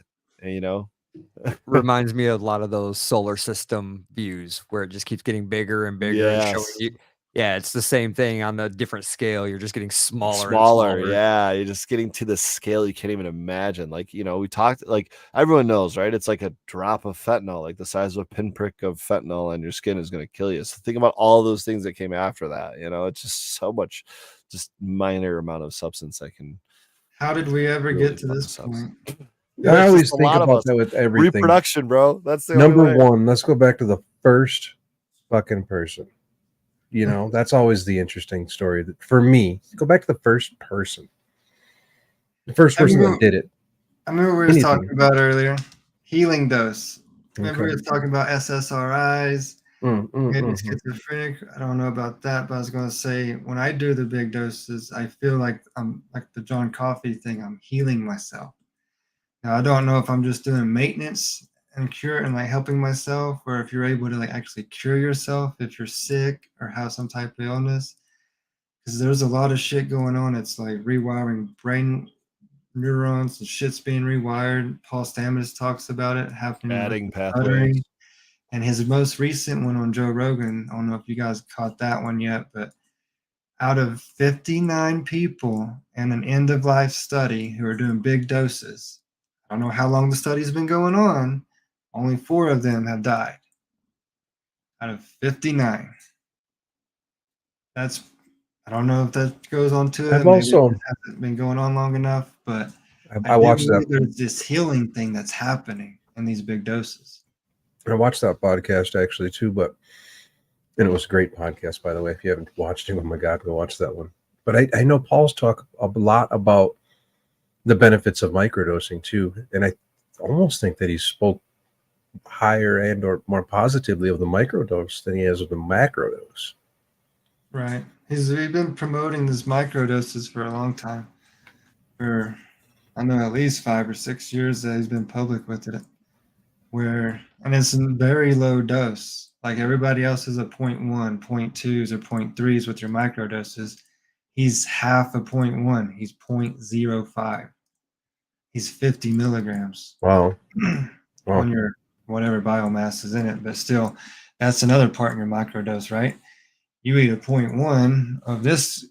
Reminds me of a lot of those solar system views where it just keeps getting bigger and bigger and showing Yes. you. Yeah, it's the same thing on the different scale. You're just getting smaller and Smaller, smaller. yeah. You're just getting to the scale you can't even imagine. Like, we talked, like, everyone knows, right? It's like a drop of fentanyl, like the size of a pinprick of fentanyl on your skin is going to kill you. So think about all those things that came after that. It's just so much, just minor amount of substance that can How did we ever really get to fuck this us up. point? There's I just always a think lot of about us. that with everything. Reproduction, bro. That's the Number only way. one, let's go back to the first fucking person. That's always the interesting story. For me, go back to the first person. The first person that did it. I remember we were Anything. talking about earlier. Healing dose. Remember we Okay. were talking about SSRIs, maybe Mhm. schizophrenic. I don't know about that, but I was going to say when I do the big doses, I feel like I'm like the John Coffey thing. I'm healing myself. Now I don't know if I'm just doing maintenance and cure and like helping myself, or if you're able to like actually cure yourself if you're sick or have some type of illness. Because there's a lot of shit going on. It's like rewiring brain neurons and shit's being rewired. Paul Stamets talks about it happening with Adding the pathways. stuttering. And his most recent one on Joe Rogan, I don't know if you guys caught that one yet, but out of 59 people in an end of life study who are doing big doses, I don't know how long the study's been going on, only 4 of them have died out of 59. That's, I don't know if that goes on to it. I've Maybe also- it hasn't been going on long enough, but I do watched that. believe there's this healing thing that's happening in these big doses. I watched that podcast actually too, but And it was a great podcast, by the way. If you haven't watched it, oh my God, go watch that one. But I know Paul's talk a lot about the benefits of microdosing too. And I almost think that he spoke higher and or more positively of the microdose than he has of the macrodose. Right. He's been promoting this microdoses for a long time. For I know at least 5 or 6 years that he's been public with it. And it's a very low dose. Like everybody else is a 0.1, 0.2s or 0.3s with your microdoses. He's half a 0.1. He's 0.05. He's 50 milligrams Wow. on your whatever biomass is in it. But still, that's another part in your microdose, right? You eat a 0.1 of this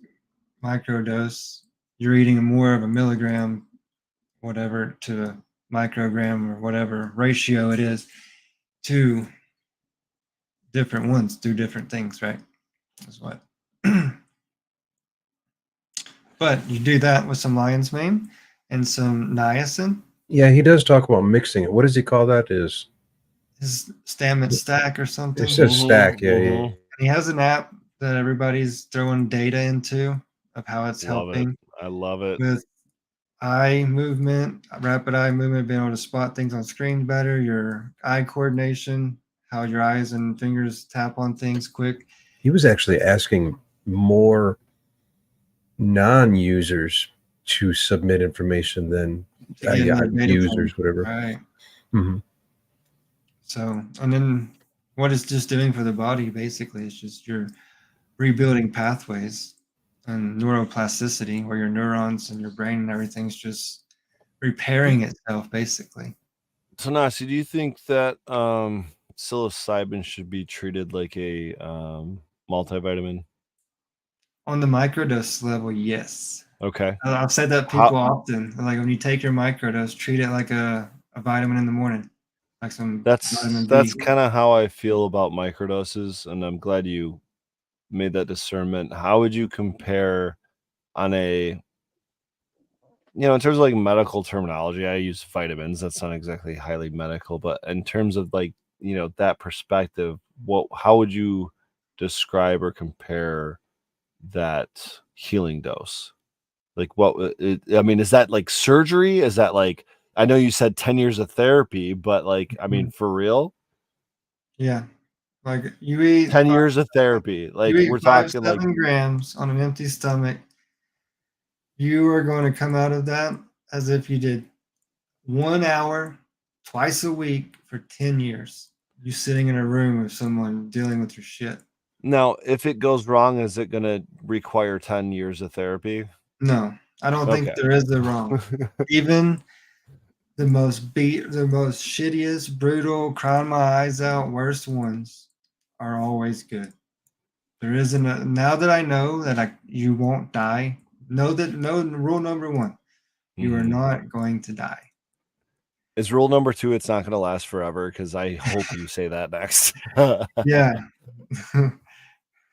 microdose, you're eating more of a milligram, whatever, to a microgram or whatever ratio it is, to different ones, do different things, right? That's what. But you do that with some lion's mane and some niacin. Yeah, he does talk about mixing it. What does he call that? Is His Stammet stack or something. it says stack? Yeah, yeah. And he has an app that everybody's throwing data into of how it's Love helping it. I love it. with eye movement, rapid eye movement, being able to spot things on screen better, your eye coordination, how your eyes and fingers tap on things quick. He was actually asking more non-users to submit information than To get more data users, from, whatever. right. Mm-hmm. So, and then what it's just doing for the body basically is just you're rebuilding pathways and neuroplasticity, where your neurons and your brain and everything's just repairing itself basically. Tanasi, do you think that psilocybin should be treated like a multivitamin? On the microdose level, yes. Okay. I've said that to people often. Like when you take your microdose, treat it like a vitamin in the morning, like some vitamin That's B. kind of how I feel about microdoses, and I'm glad you made that discernment. How would you compare on a, in terms of like medical terminology, I use vitamins. That's not exactly highly medical, but in terms of like, that perspective, how would you describe or compare that healing dose? Like is that like surgery? Is that like, I know you said 10 years of therapy, but like, I mean, for real? Yeah. Like you eat 10 years of therapy. Like we're talking like 7 grams on an empty stomach. You are going to come out of that as if you did 1 hour twice a week for 10 years. You sitting in a room with someone dealing with your shit. Now, if it goes wrong, is it going to require 10 years of therapy? No, I don't think Okay. there is a wrong. Even the most shittiest, brutal, crying my eyes out, worst ones are always good. There isn't a, now that I know that you won't die, know rule number 1, you are not going to die. Is rule number 2, it's not going to last forever? Because I hope you say that next. Yeah.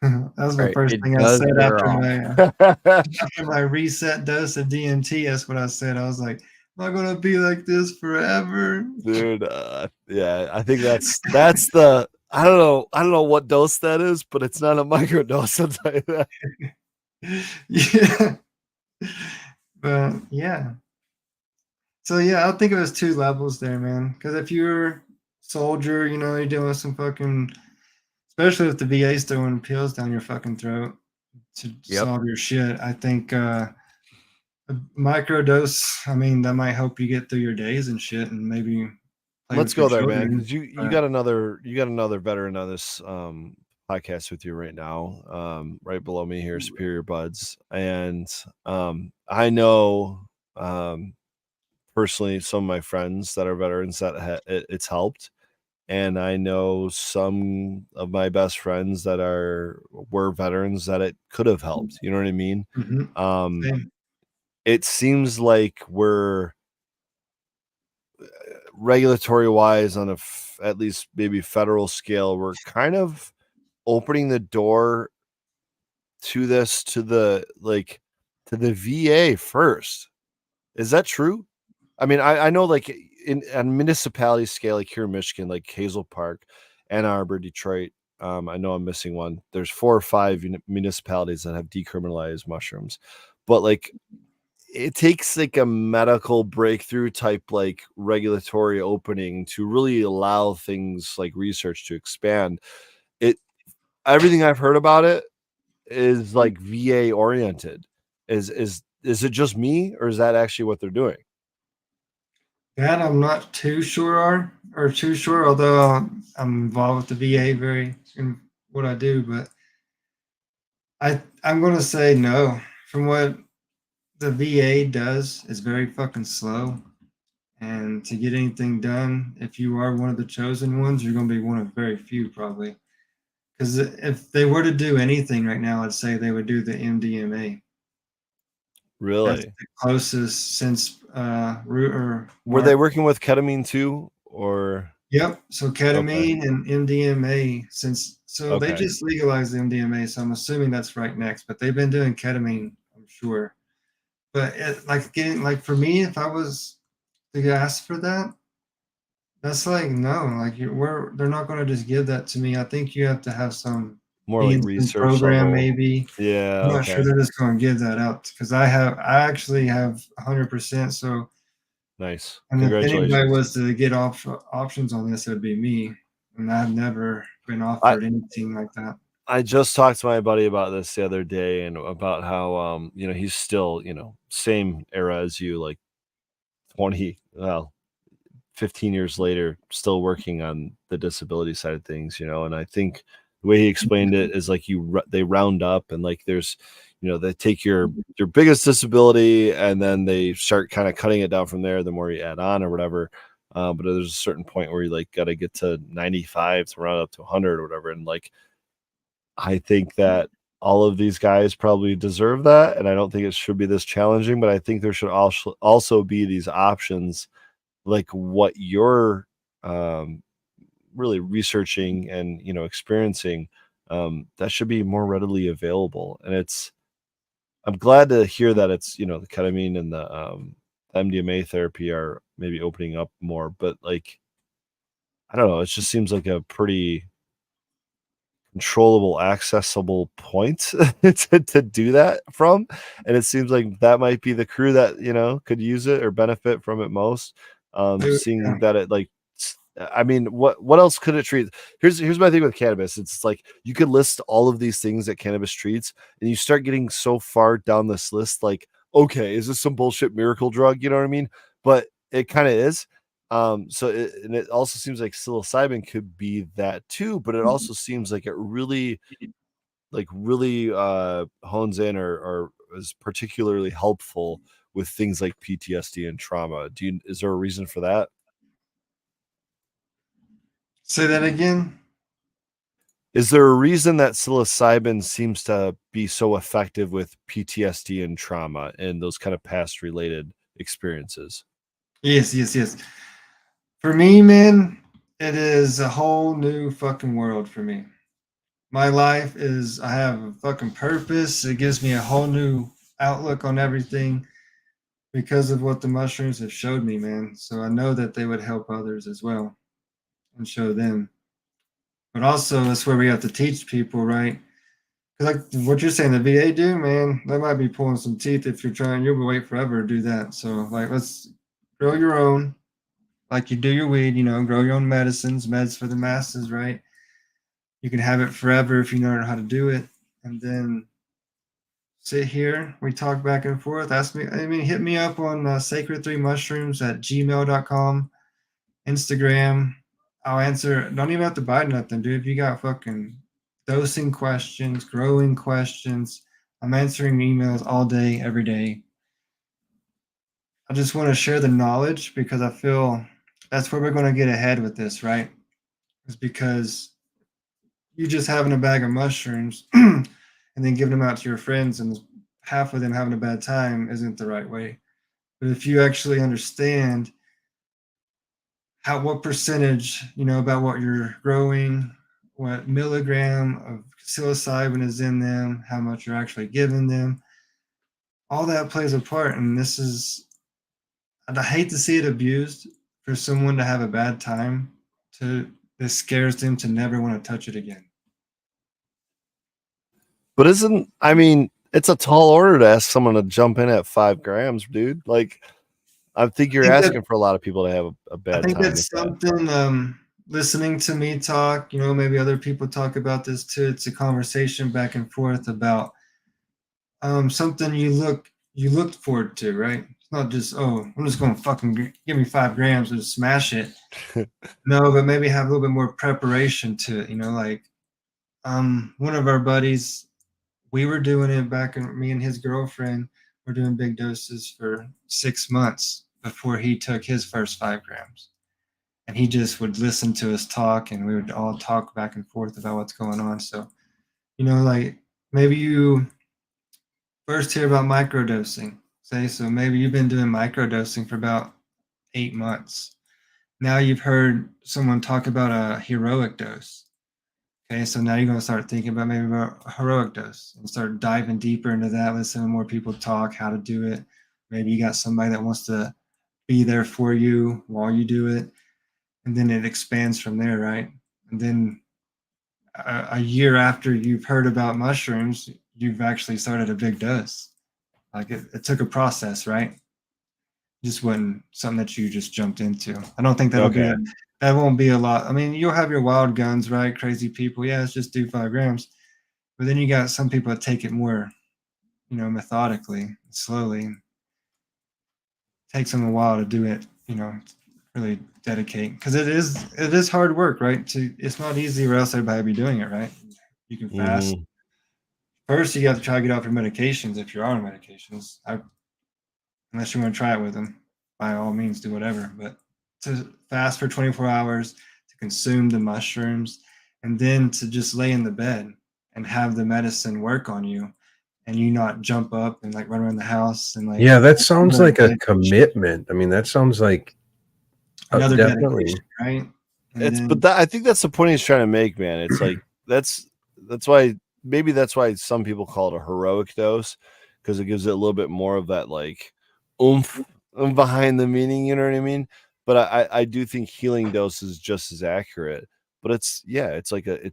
That was the Right, first it thing I does said wear after my reset dose of DMT. That's what I said. I was like, am I gonna be like this forever? Dude, yeah, I think that's the, I don't know what dose that is, but it's not a microdose, I'll tell you that. Yeah. But yeah. So yeah, I think it was 2 levels there, man. Because if you're soldier, you're dealing with some fucking, especially if the VA's throwing pills down your fucking throat to solve your shit. I think a microdose, I mean, that might help you get through your days and shit, and maybe play Let's with your go there, man, children. because you got another veteran on this podcast with you right now, right below me here, Superior Buds, and I know personally some of my friends that are veterans that it's helped, and I know some of my best friends that were veterans that it could have helped. You know what I mean? Same. It seems like we're regulatory wise on at least maybe federal scale, we're kind of opening the door to this to the VA first. Is that true? I mean, I know like on municipality scale, like here in Michigan, like Hazel Park, Ann Arbor, Detroit, I know I'm missing one. There's 4 or 5 municipalities that have decriminalized mushrooms, but like it takes like a medical breakthrough type like regulatory opening to really allow things like research to expand. It Everything I've heard about it is like VA oriented. Is it just me, or is that actually what they're doing? That I'm not too sure, although I'm involved with the VA very in what I do, but I'm gonna say no. From what the VA does is very fucking slow. And to get anything done, if you are one of the chosen ones, you're gonna be one of very few probably. Because if they were to do anything right now, I'd say they would do the MDMA. That's Really? the closest since root or Were they mark. working with ketamine too, or Yep. So okay, ketamine and MDMA, so they okay, just legalized the MDMA, so I'm assuming that's right next. But they've been doing ketamine, I'm sure. But like getting like for me, if I was to ask for that, that's like no, like they're not going to just give that to me. I think you have to have more be like in some research program level? maybe. Yeah, I'm not sure okay, they're just going to give that out because I actually have 100%. So nice, and if anybody congratulations. was to get options on this, it'd be me. And I've never been I offered anything like that. I just talked to my buddy about this the other day, and about how he's still, same era as you, like 20, well, 15 years later, still working on the disability side of things, and I think the way he explained it is like they round up, and like there's, they take your biggest disability, and then they start kind of cutting it down from there, the more you add on or whatever. But there's a certain point where you like got to get to 95 to round up to 100 or whatever. And like, I think that all of these guys probably deserve that, and I don't think it should be this challenging, but I think there should also be these options like what you're um, really researching and experiencing, that should be more readily available. And I'm glad to hear that it's the ketamine and the MDMA therapy are maybe opening up more, but like I don't know, it just seems like a pretty controllable, accessible point to do that from, and it seems like that might be the crew that, could use it or benefit from it most, seeing Yeah. that it, like, I mean, what else could it treat? Here's my thing with cannabis, it's like, you could list all of these things that cannabis treats, and you start getting so far down this list, like, okay, is this some bullshit miracle drug, you know what I mean? But it kinda is, and it also seems like psilocybin could be that too, but it also seems like it really, hones in, or is particularly helpful with things like PTSD and trauma. Is there a reason for that? Say that again. Is there a reason that psilocybin seems to be so effective with PTSD and trauma and those kind of past related experiences? Yes, yes, yes. For me, man, it is a whole new fucking world for me. My life is, I have a fucking purpose. It gives me a whole new outlook on everything because of what the mushrooms have showed me, man. So I know that they would help others as well and show them. But also, that's where we have to teach people, right? Because like what you're saying, the VA do, man, that might be pulling some teeth if you're trying. You'll wait forever to do that. So like, let's grow your own, like you do your weed. Grow your own medicines, meds for the masses, right? You can have it forever if you know how to do it, and then sit here. We talk back and forth. Ask me. I mean, hit me up on sacred3mushrooms at gmail.com, Instagram. I'll answer. Don't even have to buy nothing, dude. If you got fucking dosing questions, growing questions, I'm answering emails all day, every day. I just want to share the knowledge because I feel that's where we're going to get ahead with this, right? Is because you just having a bag of mushrooms and then giving them out to your friends and half of them having a bad time isn't the right way. But if you actually understand what percentage, about what you're growing, what milligram of psilocybin is in them, how much you're actually giving them, all that plays a part. And I hate to see it abused for someone to have a bad time. This scares them to never want to touch it again. But I mean, it's a tall order to ask someone to jump in at 5 grams, dude. Like, I think you're asking for a lot of people to have a I bad think time that's with that. something. Listening to me talk, maybe other people talk about this too. It's a conversation back and forth about something you looked forward to, right? It's not just, oh, I'm just going to fucking give me 5 grams and just smash it. No, but maybe have a little bit more preparation to it. Like one of our buddies, we were doing it back, and me and his girlfriend were doing big doses for 6 months before he took his first 5 grams. And he just would listen to us talk, and we would all talk back and forth about what's going on. So, like maybe you first hear about microdosing, say, so maybe you've been doing microdosing for about 8 months. Now you've heard someone talk about a heroic dose. Okay, so now you're going to start thinking about maybe about a heroic dose and start diving deeper into that, listen to more people talk, how to do it. Maybe you got somebody that wants to be there for you while you do it. And then it expands from there, right? And then a year after you've heard about mushrooms, you've actually started a big dose. Like it took a process, right? Just wasn't something that you just jumped into. I don't think Okay. that won't be a lot. I mean, you'll have your wild guns, right? Crazy people. Yeah, let's just do 5 grams. But then you got some people that take it more, methodically, slowly. It takes them a while to do it, really dedicate. Because it is hard work, right? It's not easy or else everybody be doing it, right? You can fast. Mhm. First, you have to try to get off your medications if you're on medications. Unless you want to try it with them, by all means, do whatever. But to fast for 24 hours, to consume the mushrooms, and then to just lay in the bed and have the medicine work on you, and you not jump up and like run around the house and like Yeah, that sounds another like a dedication, commitment. I mean, that sounds like another definitely. dedication, right? And then I think that's the point he's trying to make, man. It's like that's why that's why some people call it a heroic dose, because it gives it a little bit more of that like oomph behind the meaning, you know what I mean? But I do think healing dose is just as accurate. But it's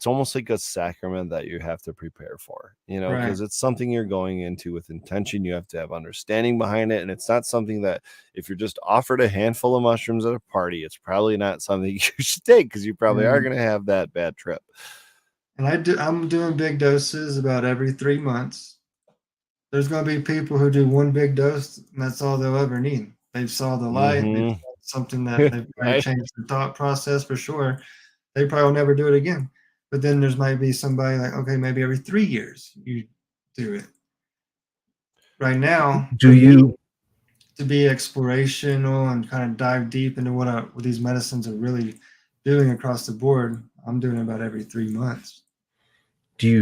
almost like a sacrament that you have to prepare for, right, because it's something you're going into with intention. You have to have understanding behind it, and it's not something that if you're just offered a handful of mushrooms at a party, it's probably not something you should take, because you probably are right. going to have that bad trip. And I'm doing big doses about every 3 months. There's going to be people who do one big dose, and that's all they'll ever need. They've saw the light. They've Mm-hmm. saw something that they've probably Right. changed their thought process for sure. They probably will never do it again. But then there's might be somebody like, okay, maybe every 3 years you do it. Right now, Do for me, you to be explorational and kind of dive deep into what these medicines are really doing across the board, I'm doing about every 3 months.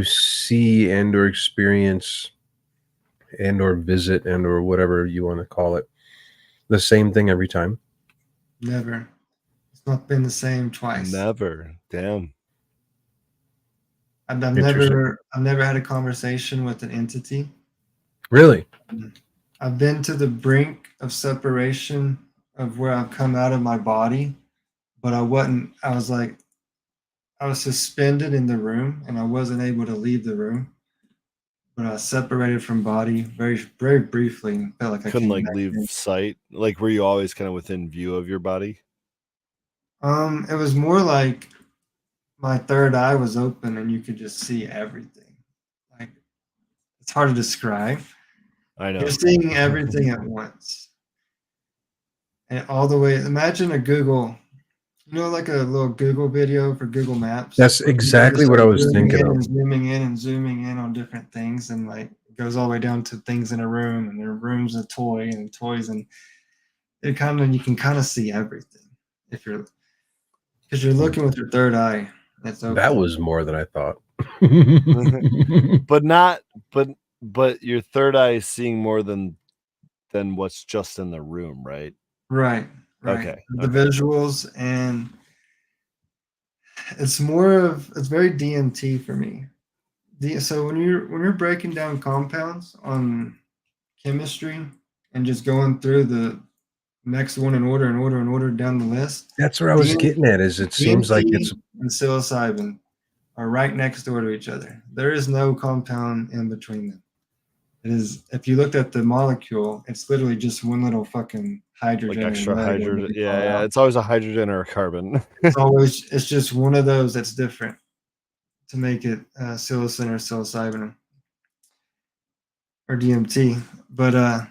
see and or experience and or visit and or whatever you want to call it the same thing every time? Never. It's not been the same twice. Never. Damn. I've Interesting. never had a conversation with an entity. Really? I've been to the brink of separation of where I've come out of my body, but I was like, I was suspended in the room and I wasn't able to leave the room. But I was separated from body very, very briefly and felt like I Couldn't came like back leave in. sight. Like, were you always kind of within view of your body? It was more like my third eye was open and you could just see everything. Like it's hard to describe. I know. You're seeing everything at once. And all the way, imagine a Google, like a little Google video for Google Maps. That's Where people exactly just what I start was zooming thinking in of. and zooming in and zooming in on different things, and like it goes all the way down to things in a room, and their room's a toy and toys, and you can kind of see everything if because you're looking with your third eye. That's That open. was more than I thought. But not but your third eye is seeing more than what's just in the room, right? Right, right. Okay. The visuals, and it's very DMT for me. So when you're breaking down compounds on chemistry and just going through the next one in order and order and order down the list, That's where I was getting at. Is it seems like DMT it's and psilocybin are right next door to each other. There is no compound in between them. It is, if you looked at the molecule, it's literally just one little fucking hydrogen Like or extra lead waiting to hydrogen. be Yeah, called yeah. out. It's always a hydrogen or a carbon. It's just one of those that's different to make it psilocin or psilocybin or DMT. But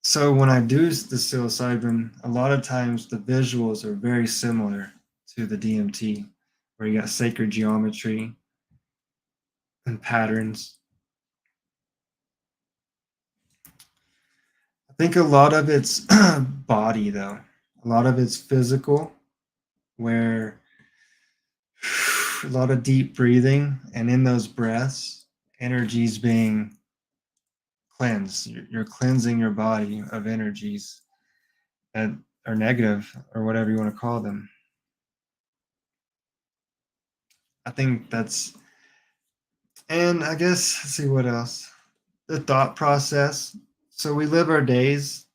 so when I do the psilocybin, a lot of times the visuals are very similar to the DMT, where you got sacred geometry and patterns. I think a lot of it's body, though. A lot of it's physical, where a lot of deep breathing, and in those breaths, energy's being cleansed. You're cleansing your body of energies that are negative or whatever you want to call them. I think that's, and I guess, let's see what else. The thought process. So we live our days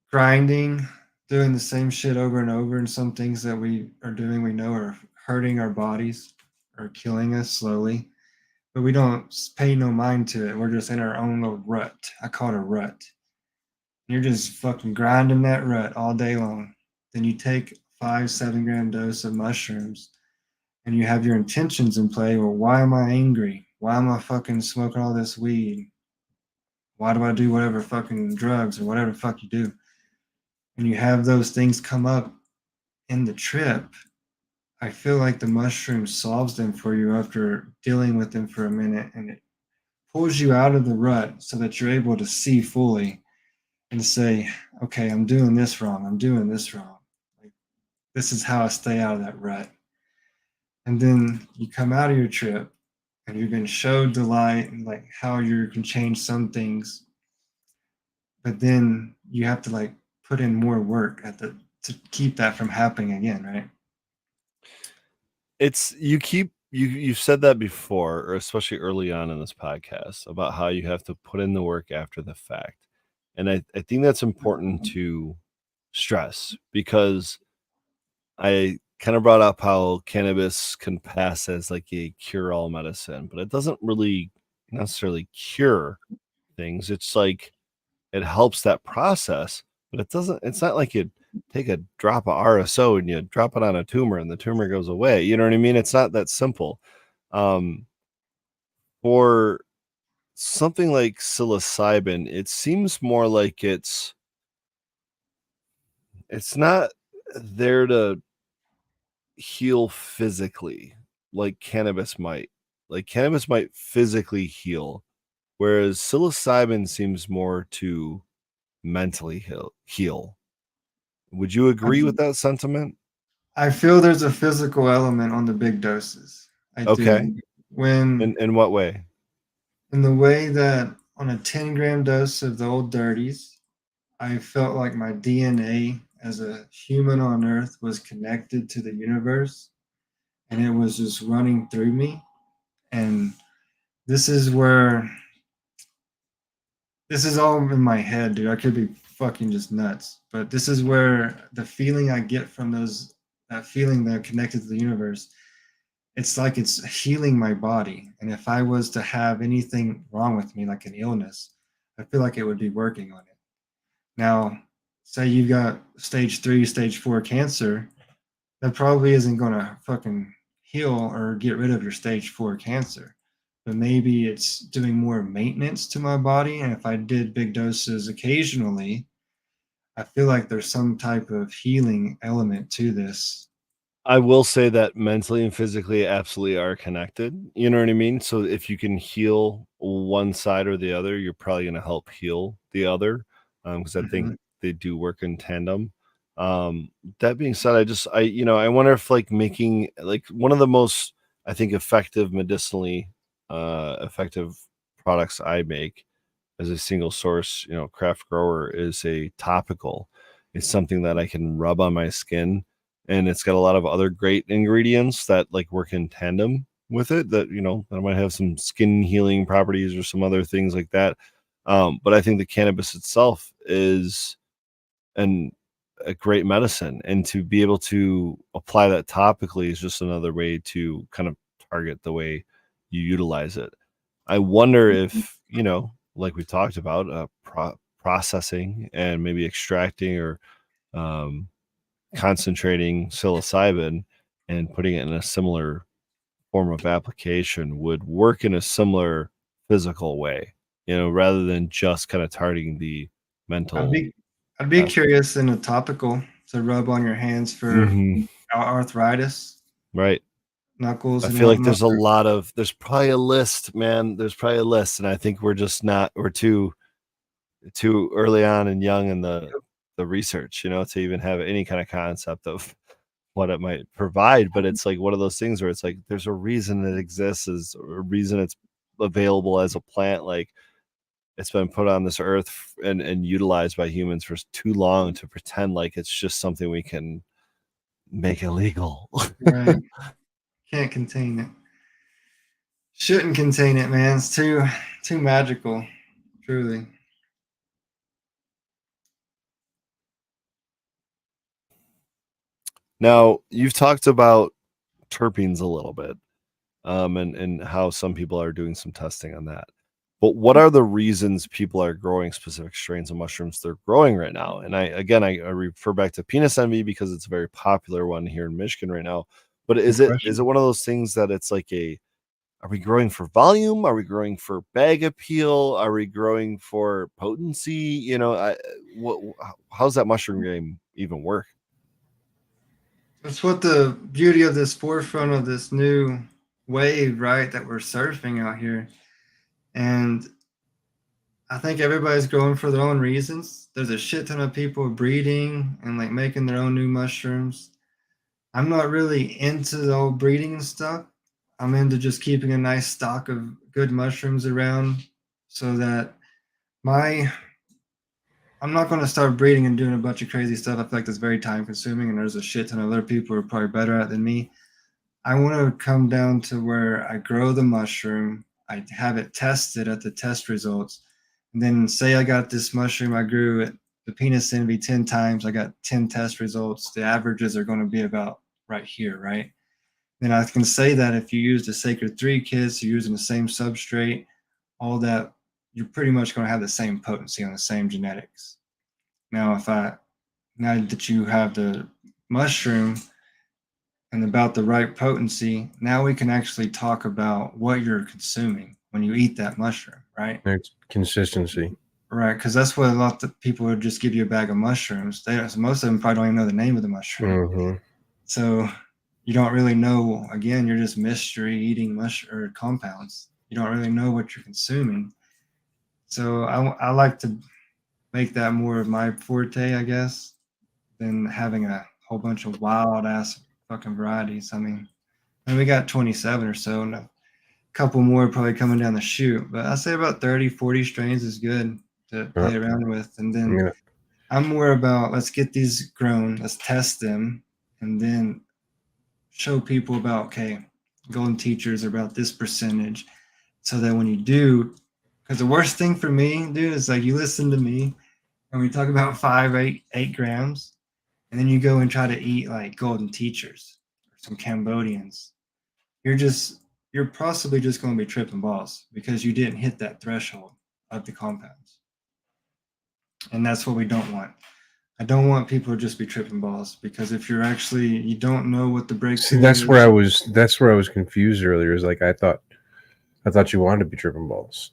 grinding, doing the same shit over and over, and some things that we are doing we know are hurting our bodies or killing us slowly, but we don't pay no mind to it. We're just in our own little rut. I call it a rut. You're just fucking grinding that rut all day long. Then you take 5-7 gram dose of mushrooms and you have your intentions in play. Well, why am I angry? Why am I fucking smoking all this weed? Why do I do whatever fucking drugs or whatever the fuck you do? And you have those things come up in the trip. I feel like the mushroom solves them for you after dealing with them for a minute, and it pulls you out of the rut so that you're able to see fully and say, okay, I'm doing this wrong. I'm doing this wrong. Like, this is how I stay out of that rut. And then you come out of your trip and you've been showed the light and like how you can change some things, but then you have to like put in more work at the to keep that from happening again, right? It's you've said that before, or especially early on in this podcast, about how you have to put in the work after the fact. And I think that's important to stress, because I kind of brought up how cannabis can pass as like a cure-all medicine, but it doesn't really necessarily cure things. It's like it helps that process, but it's not like you take a drop of RSO and you drop it on a tumor and the tumor goes away. You know what I mean? It's not that simple. Um, for something like psilocybin, it seems more like it's not there to heal physically like cannabis might. Like cannabis might physically heal, whereas psilocybin seems more to mentally heal. Would you agree with that sentiment? I feel there's a physical element on the big doses. I Okay. do. When In what way? in the way that on a 10 gram dose of the old dirties, I felt like my DNA as a human on earth was connected to the universe and it was just running through me. And this is where this is all in my head, dude. I could be fucking just nuts. But this is where the feeling I get from that feeling that connected to the universe, it's like it's healing my body. And if I was to have anything wrong with me, like an illness, I feel like it would be working on it. Now, say you got stage 3, stage 4 cancer, that probably isn't going to fucking heal or get rid of your stage 4 cancer. But maybe it's doing more maintenance to my body. And if I did big doses occasionally, I feel like there's some type of healing element to this. I will say that mentally and physically absolutely are connected. You know what I mean? So if you can heal one side or the other, you're probably going to help heal the other, because I think Mhm. they do work in tandem. That being said, I wonder if like making like one of the most, I think, effective medicinally effective products I make as a single source, craft grower, is a topical. It's something that I can rub on my skin, and it's got a lot of other great ingredients that like work in tandem with it, that that might have some skin healing properties or some other things like that. But I think the cannabis itself is an a great medicine, and to be able to apply that topically is just another way to kind of target the way you utilize it. I wonder if, like we talked about, processing and maybe extracting or um, concentrating psilocybin and putting it in a similar form of application would work in a similar physical way, rather than just kind of targeting the I'd mental be I'd be aspect. curious in a topical to rub on your hands for Mhm. arthritis, Right. knuckles, I and feel like whatnot. there's probably a list, man. There's probably a list, and I think we're too early on and young in the research, to even have any kind of concept of what it might provide. But it's like one of those things where it's like there's a reason it exists, is a reason it's available as a plant. Like, it's been put on this earth and utilized by humans for too long to pretend like it's just something we can make illegal. Right. Can't contain it. Shouldn't contain it, man. It's too magical, truly. Now, you've talked about terpenes a little bit, and how some people are doing some testing on that. But what are the reasons people are growing specific strains of mushrooms they're growing right now? And I refer back to penis envy because it's a very popular one here in Michigan right now. But Good is it question. one of those things that it's like are we growing for volume? Are we growing for bag appeal? Are we growing for potency? How's that mushroom game even work? That's what the beauty of this forefront of this new wave, right, that we're surfing out here. And I think everybody's growing for their own reasons. There's a shit ton of people breeding and like making their own new mushrooms. I'm not really into the whole breeding and stuff. I'm into just keeping a nice stock of good mushrooms around so that my I'm not going to start breeding and doing a bunch of crazy stuff. I feel like that's very time consuming, and there's a shit ton of other people who are probably better at it than me. I want to come down to where I grow the mushroom, I have it tested at the test results, and then say I got this mushroom, I grew it, the penis envy 10 times, I got 10 test results. The averages are going to be about right here, right? Then I can say that if you use the Sacred 3 kits, you're using the same substrate, all that, you're pretty much going to have the same potency on the same genetics. Now, now that you have the mushroom and about the right potency, now we can actually talk about what you're consuming when you eat that mushroom, right? It's consistency. Right, because that's what a lot of people would just give you a bag of mushrooms. Most of them probably don't even know the name of the mushroom. Mm-hmm. So you don't really know. Again, you're just mystery eating mushroom or compounds. You don't really know what you're consuming. So I like to make that more of my forte, I guess, than having a whole bunch of wild ass fucking varieties. I mean, and we got 27 or so, and a couple more probably coming down the chute. But I say about 30, 40 strains is good to play around with. And then I'm more about let's get these grown, let's test them, and then show people about, okay, golden teachers are about this percentage. So that when you do, because the worst thing for me, dude, is like you listen to me and we talk about 8 grams, and then you go and try to eat like golden teachers or some Cambodians, you're possibly just going to be tripping balls because you didn't hit that threshold of the compounds, and that's what we don't want. I don't want people to just be tripping balls because if you don't know what the See, breakthrough that's is. where I was confused earlier. Is like I thought you wanted to be tripping balls.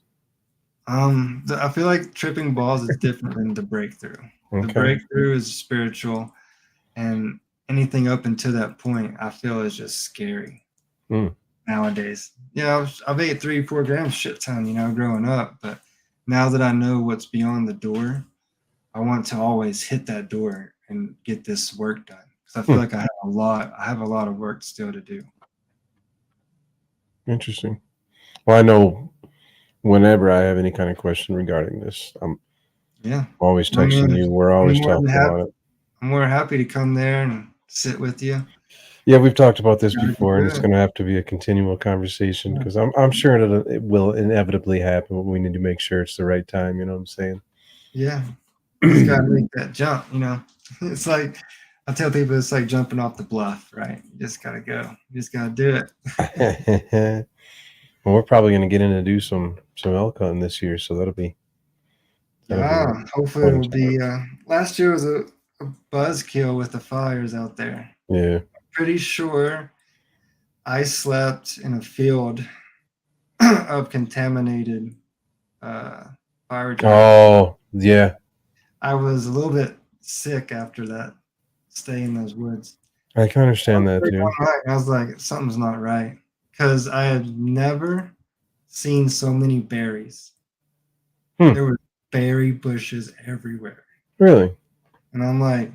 I feel like tripping balls is different than the breakthrough. The Okay. breakthrough is spiritual, and anything up until that point, I feel is just scary nowadays. I've ate 3-4 grams shit ton, growing up, but now that I know what's beyond the door, I want to always hit that door and get this work done because I feel like I have a lot of work still to do. Interesting. Well, I know whenever I have any kind of question regarding this, I'm always texting you. We're always talking about it. I'm more happy to come there and sit with you. Yeah, we've talked about this Yeah, before, and it's going to have to be a continual conversation because I'm sure it will inevitably happen. But we need to make sure it's the right time. You know what I'm saying? Yeah. You just gotta make that jump, you know. It's like I tell people it's like jumping off the bluff, right? You just gotta go. You just gotta do it. Well, we're probably going to get in and do some elk hunting this year, so that'll be Yeah, hopefully fun it'll be. Last year was a buzzkill with the fires out there. yeah. Pretty sure I slept in a field of contaminated fire retardant. Oh, yeah. I was a little bit sick after that stay in those woods. I can understand that, One dude. night, I was like, something's not right because I had never seen so many berries. Hmm. There were berry bushes everywhere, Really? and I'm like,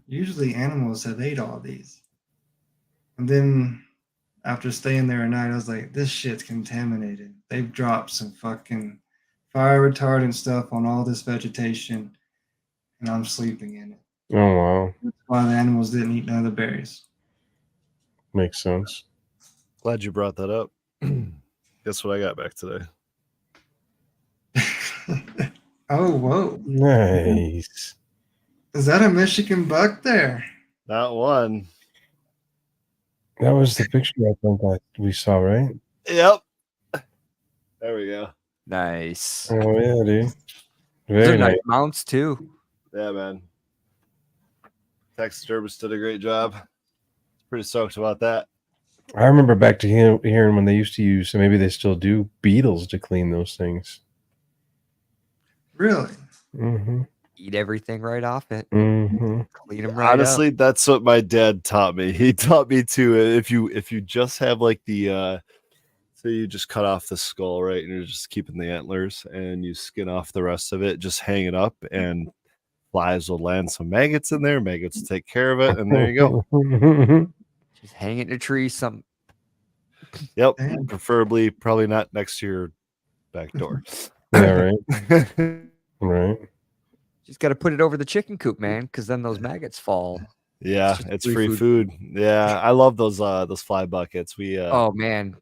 usually animals have ate all these. And then after staying there a night, I was like, this shit's contaminated. They've dropped some fucking fire retardant stuff on all this vegetation, and I'm sleeping in it. Oh, wow. That's why the animals didn't eat none of the berries. Makes sense. Glad you brought that up. Guess what I got back today? Oh, whoa. Nice. Is that a Michigan buck there? Not one. That was the picture I think that we saw, right? Yep. There we go. Nice. Oh, yeah, dude. Those Very are nice. nice mounts too. Yeah, man. Taxidermist did a great job. Pretty stoked about that. I remember back to hearing when they used to use, and maybe they still do, beetles to clean those things. Really? Mm-hmm. Eat everything right off it. Mm-hmm. Clean them right Honestly, up. that's what my dad taught me. He taught me to if you just have like the so you just cut off the skull, right? And you're just keeping the antlers and you skin off the rest of it, just hang it up and flies will land some maggots in there. Maggots will take care of it, and there you go. Just hang it in a tree. Some Yep. Damn. Preferably probably not next to your back door. Yeah, right. Right. just got to put it over the chicken coop, man, because then those maggots fall. Yeah, just it's free food. Yeah, I love those fly buckets. We Oh man,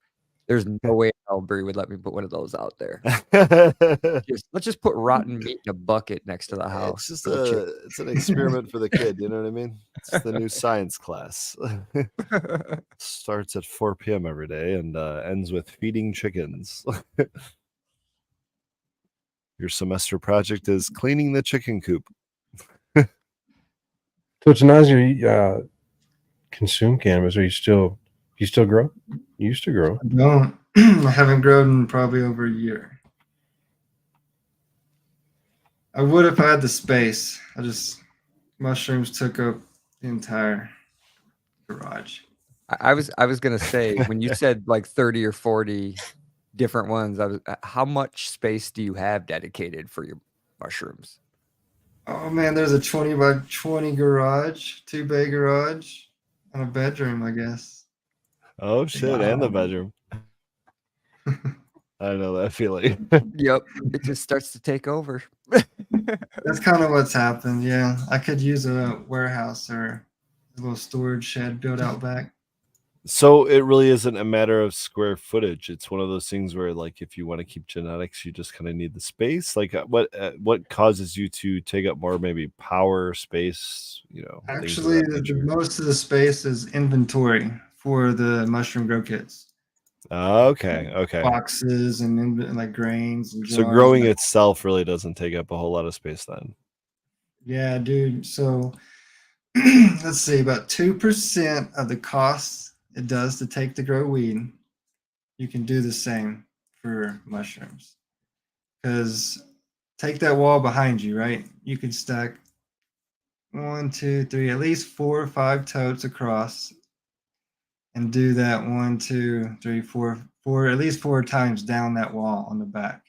there's no way Elbury would let me put one of those out there. Let's just put rotten meat in a bucket next to the house. It's just for the chick- it's an experiment for the kid, you know what I mean? It's the new science class. Starts at 4 p.m. every day and ends with feeding chickens. Your semester project is cleaning the chicken coop. So, Tanasi, you consume cannabis, or you still grow? You used to grow. I don't. I haven't grown in probably over a year. I would if I had the space. Mushrooms took up the entire garage. I was gonna say when you said like 30 or 40 different ones, how much space do you have dedicated for your mushrooms? Oh man, there's a 20 by 20 garage, 2-bay garage, and a bedroom, I guess. Oh shit, and the bedroom. I know that feeling. Yep, it just starts to take over. That's kind of what's happened. Yeah, I could use a warehouse or a little storage shed built out back. So it really isn't a matter of square footage. It's one of those things where, like, if you want to keep genetics, you just kind of need the space. Like, what causes you to take up more, maybe power, space? You know, things of Actually, that nature? most of the space is inventory for the mushroom grow kits. Okay. Boxes and like grains and So jars. growing itself really doesn't take up a whole lot of space then. Yeah, dude. So let's see, about 2% of the cost it does to take to grow weed, you can do the same for mushrooms. Because take that wall behind you, right? You can stack 1, 2, 3, at least 4 or 5 totes across, and do that 1, 2, 3, 4, at least 4 times down that wall on the back,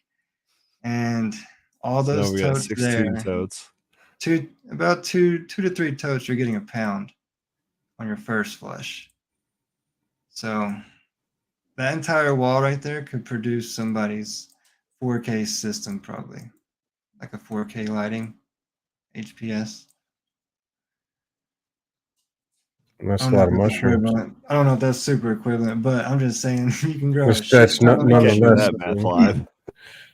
and all So now those we got totes 16 there. totes. About two to three totes, you're getting a pound on your first flush. So that entire wall right there could produce somebody's 4K system, probably like a 4K lighting, HPS. That's a lot of mushrooms. I don't know if that's super equivalent, but I'm just saying you can grow. That's not We can't do nonetheless. that math live.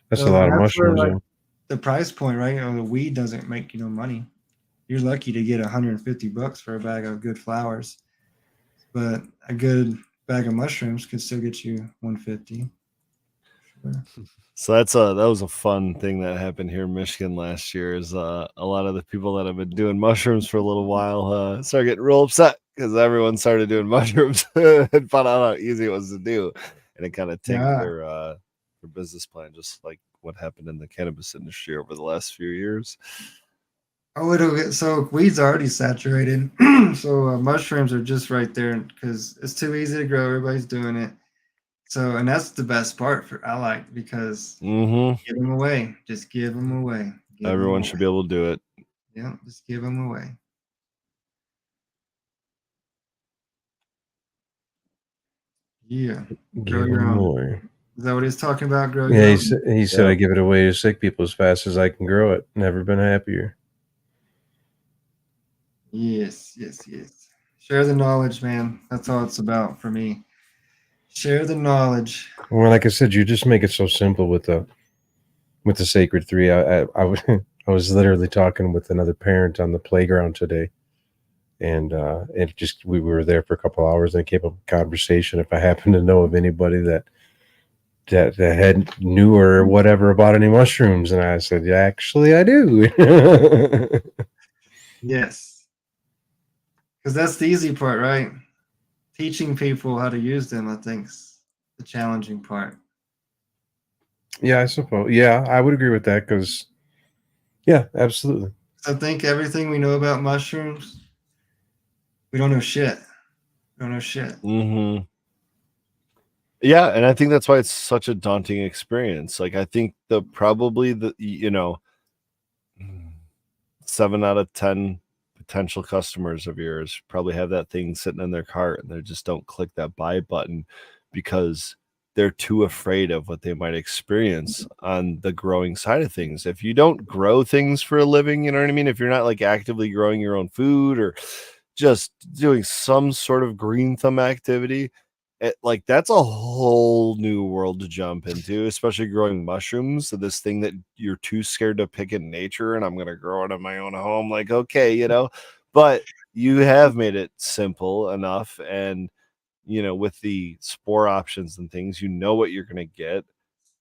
That's So a lot of that's where, mushrooms. like, Yeah. the price point, right? The weed doesn't make money. You're lucky to get $150 for a bag of good flowers, but a good bag of mushrooms could still get you 150. Sure. So that was a fun thing that happened here in Michigan last year. Is a lot of the people that have been doing mushrooms for a little while started getting real upset because everyone started doing mushrooms and found out how easy it was to do, and it kind of tanked their business plan, just like what happened in the cannabis industry over the last few years. Oh, it'll get so weed's already saturated, so mushrooms are just right there because it's too easy to grow. Everybody's doing it. So, and that's the best part I like because give them away. Just give them away. Everyone should be able to do it. Yeah, just give them away. Yeah, grow your own. Away. Is that what he's talking about? Grow your own? He said I give it away to sick people as fast as I can grow it. Never been happier. Yes. Share the knowledge, man. That's all it's about for me. Share the knowledge. Well, like I said, you just make it so simple with the Sacred 3. I was literally talking with another parent on the playground today, and we were there for a couple hours, and it came up a conversation if I happen to know of anybody that had knew or whatever about any mushrooms, and I said, yeah, actually I do. Yes, because that's the easy part, right? Teaching people how to use them, I think, is the challenging part. Yeah, I suppose. Yeah, I would agree with that because, yeah, absolutely. I think everything we know about mushrooms, we don't know shit. We don't know shit. Yeah, and I think that's why it's such a daunting experience. Like, I think 7 out of 10 potential customers of yours probably have that thing sitting in their cart and they just don't click that buy button because they're too afraid of what they might experience on the growing side of things. If you don't grow things for a living, you know what I mean? If you're not like actively growing your own food or just doing some sort of green thumb activity, like that's a whole new world to jump into, especially growing mushrooms. So this thing that you're too scared to pick in nature, and I'm gonna grow it in my own home. Like, okay, but you have made it simple enough, and with the spore options and things, what you're gonna get.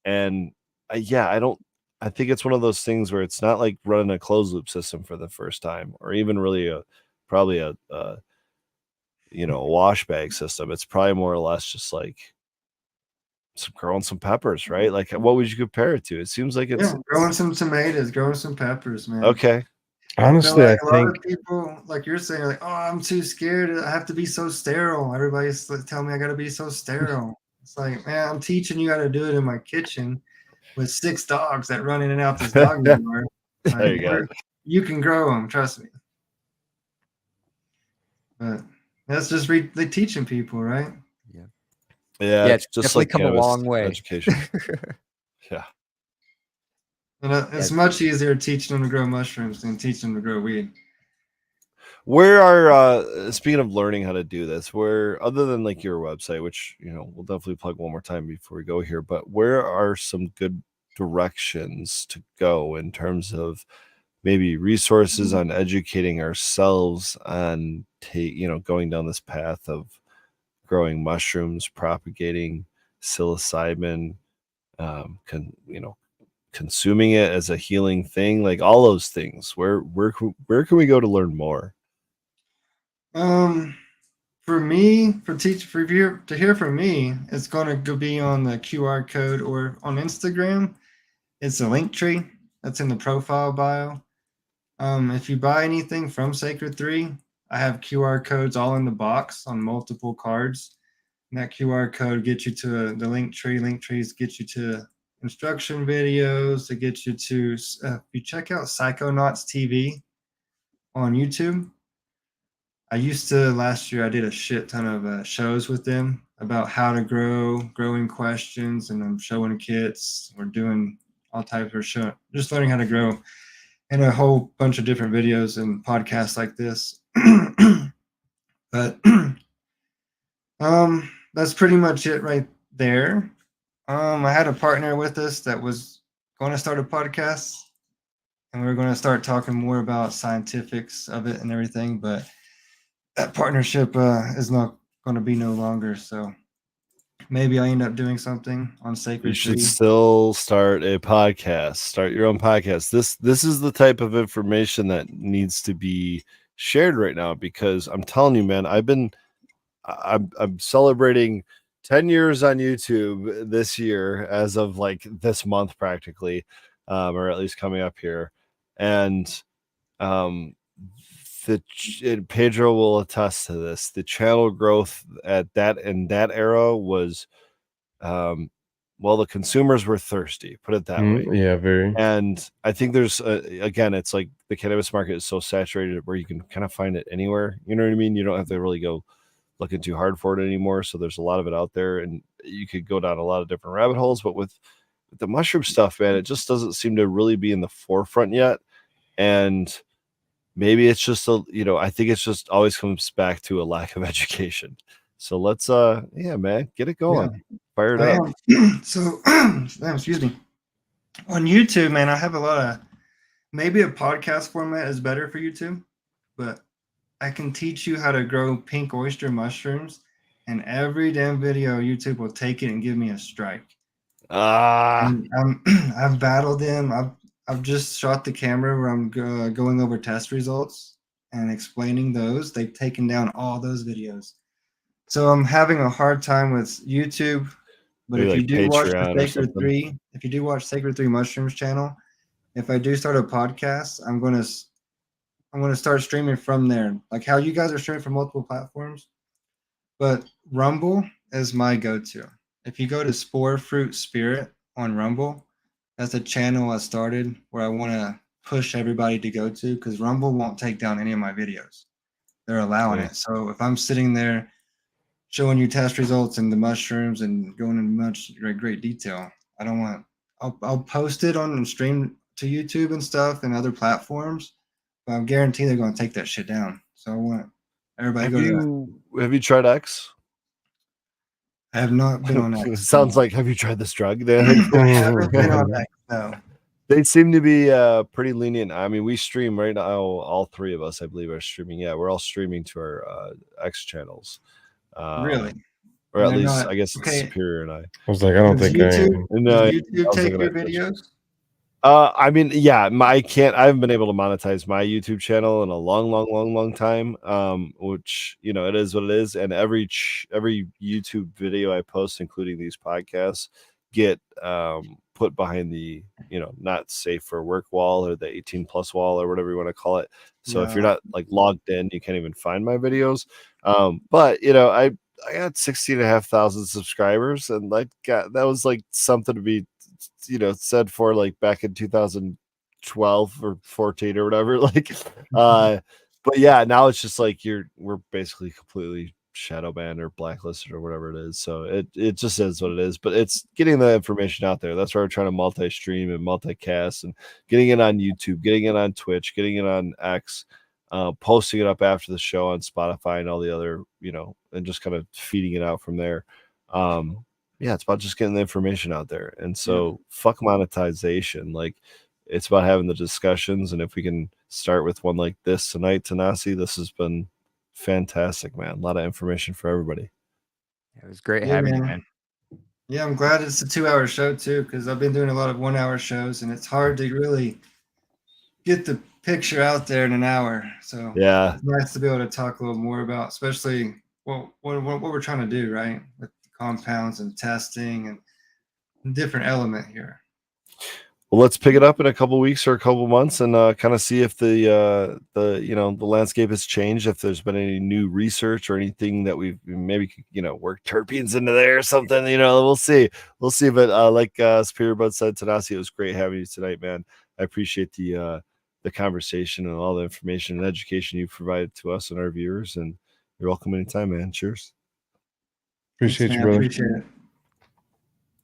And I think it's one of those things where it's not like running a closed loop system for the first time, or even really probably a wash bag system. It's probably more or less just like growing some peppers, right? Like, what would you compare it to? It seems like it's growing some tomatoes, growing some peppers, man. Okay. Honestly, I think a lot of people, like you're saying, like, oh, I'm too scared. I have to be so sterile. Everybody's telling me I got to be so sterile. It's like, man, I'm teaching you how to do it in my kitchen with 6 dogs that run in and out this dog yard. There you go. You can grow them, trust me. But that's just they teaching people, right? Yeah, it's just definitely like come a long way. Education. Yeah. And it's much easier teaching them to grow mushrooms than teaching them to grow weed. Where are speaking of learning how to do this, where other than like your website, which we'll definitely plug one more time before we go here, but where are some good directions to go in terms of maybe resources on educating ourselves on going down this path of growing mushrooms, propagating psilocybin, consuming it as a healing thing, like all those things? Where can we go to learn more? For me, to hear from me, it's going to be on the QR code or on Instagram. It's a link tree that's in the profile bio. If you buy anything from Sacred 3, I have QR codes all in the box on multiple cards. And that QR code gets you to the link tree. Link trees get you to instruction videos. To get you to, if you check out Psychonauts TV on YouTube, last year I did a shit ton of shows with them about how to growing questions, and I'm showing kits. We're doing all types of show, just learning how to grow, and a whole bunch of different videos and podcasts like this. But that's pretty much it right there. I had a partner with us that was going to start a podcast, and we're going to start talking more about scientifics of it and everything. But that partnership is not going to be no longer. So maybe I end up doing something on You Sacred should 3. still start a podcast. Start your own podcast. This is the type of information that needs to be shared right now, because I'm telling you, man, I'm celebrating 10 years on YouTube this year, as of like this month practically, or at least coming up here. And um Pedro will attest to this. The channel growth at that in that era was well, the consumers were thirsty, put it that way. Yeah, very. And I think there's again, it's like the cannabis market is so saturated where you can kind of find it anywhere. You know what I mean? You don't have to really go looking too hard for it anymore. So there's a lot of it out there, and you could go down a lot of different rabbit holes. But with the mushroom stuff, man, it just doesn't seem to really be in the forefront yet. And maybe it's just I think it's just always comes back to a lack of education. So let's yeah, man, get it going. Fire it I up. am. So, excuse me. On YouTube, man, I have a lot of, maybe a podcast format is better for YouTube, but I can teach you how to grow pink oyster mushrooms, and every damn video YouTube will take it and give me a strike. And I've battled them. I've just shot the camera where I'm going over test results and explaining those. They've taken down all those videos. So I'm having a hard time with YouTube. But Maybe if you like do watch the Patreon or Sacred something. 3, if you do watch Sacred 3 Mushrooms channel, if I do start a podcast, I'm gonna start streaming from there. Like how you guys are streaming from multiple platforms. But Rumble is my go-to. If you go to Spore Fruit Spirit on Rumble, that's a channel I started where I want to push everybody to go to, because Rumble won't take down any of my videos. They're allowing Yeah. it. So if I'm sitting there showing you test results and the mushrooms and going into much great detail, I don't want. I'll post it on and stream to YouTube and stuff and other platforms, but I'm guaranteed they're going to take that shit down. So I want everybody to go to that. Have you tried X? I have not been on It X. sounds like, have you tried this drug? They I haven't been on X, no. they seem to be pretty lenient. I mean, we stream right now. All three of us, I believe, are streaming. Yeah, we're all streaming to our X channels. Really? Or And at they're least, not I guess, okay. Superior and I. I was like, I don't Does think I YouTube, am. And, does I YouTube was take looking your at this. videos? I mean, yeah, I haven't been able to monetize my YouTube channel in a long time. Which, it is what it is. And every YouTube video I post, including these podcasts, get put behind the, not safe for work wall, or the 18+ wall, or whatever you want to call it. So if you're not like logged in, you can't even find my videos. But I got 16,500 subscribers, and that was like something to be said for like back in 2012 or 14 or whatever. Like but yeah, now it's just like we're basically completely shadow banned or blacklisted or whatever it is. So it just is what it is. But it's getting the information out there. That's why we're trying to multi-stream and multicast, and getting it on YouTube, getting it on Twitch, getting it on X, posting it up after the show on Spotify and all the other, and just kind of feeding it out from there. Yeah, it's about just getting the information out there. And so fuck monetization. Like, it's about having the discussions. And if we can start with one like this tonight, Tanasi, this has been fantastic, man. A lot of information for everybody. It was great Yeah, having you, man. man. Yeah, I'm glad it's a 2-hour show too, because I've been doing a lot of 1-hour shows, and it's hard to really get the picture out there in an hour. So Yeah. it's nice to be able to talk a little more about, especially what we're trying to do, right, with the compounds and testing and different element here. Well, let's pick it up in a couple weeks or a couple months, and kind of see if the landscape has changed, if there's been any new research or anything that we've maybe work terpenes into there or something. We'll see. But like Superior Bud said, Tanasi, it was great having you tonight, man. I appreciate the conversation and all the information and education you provided to us and our viewers. And you're welcome anytime, man. Cheers. Appreciate Thanks, you, man. brother. Appreciate it.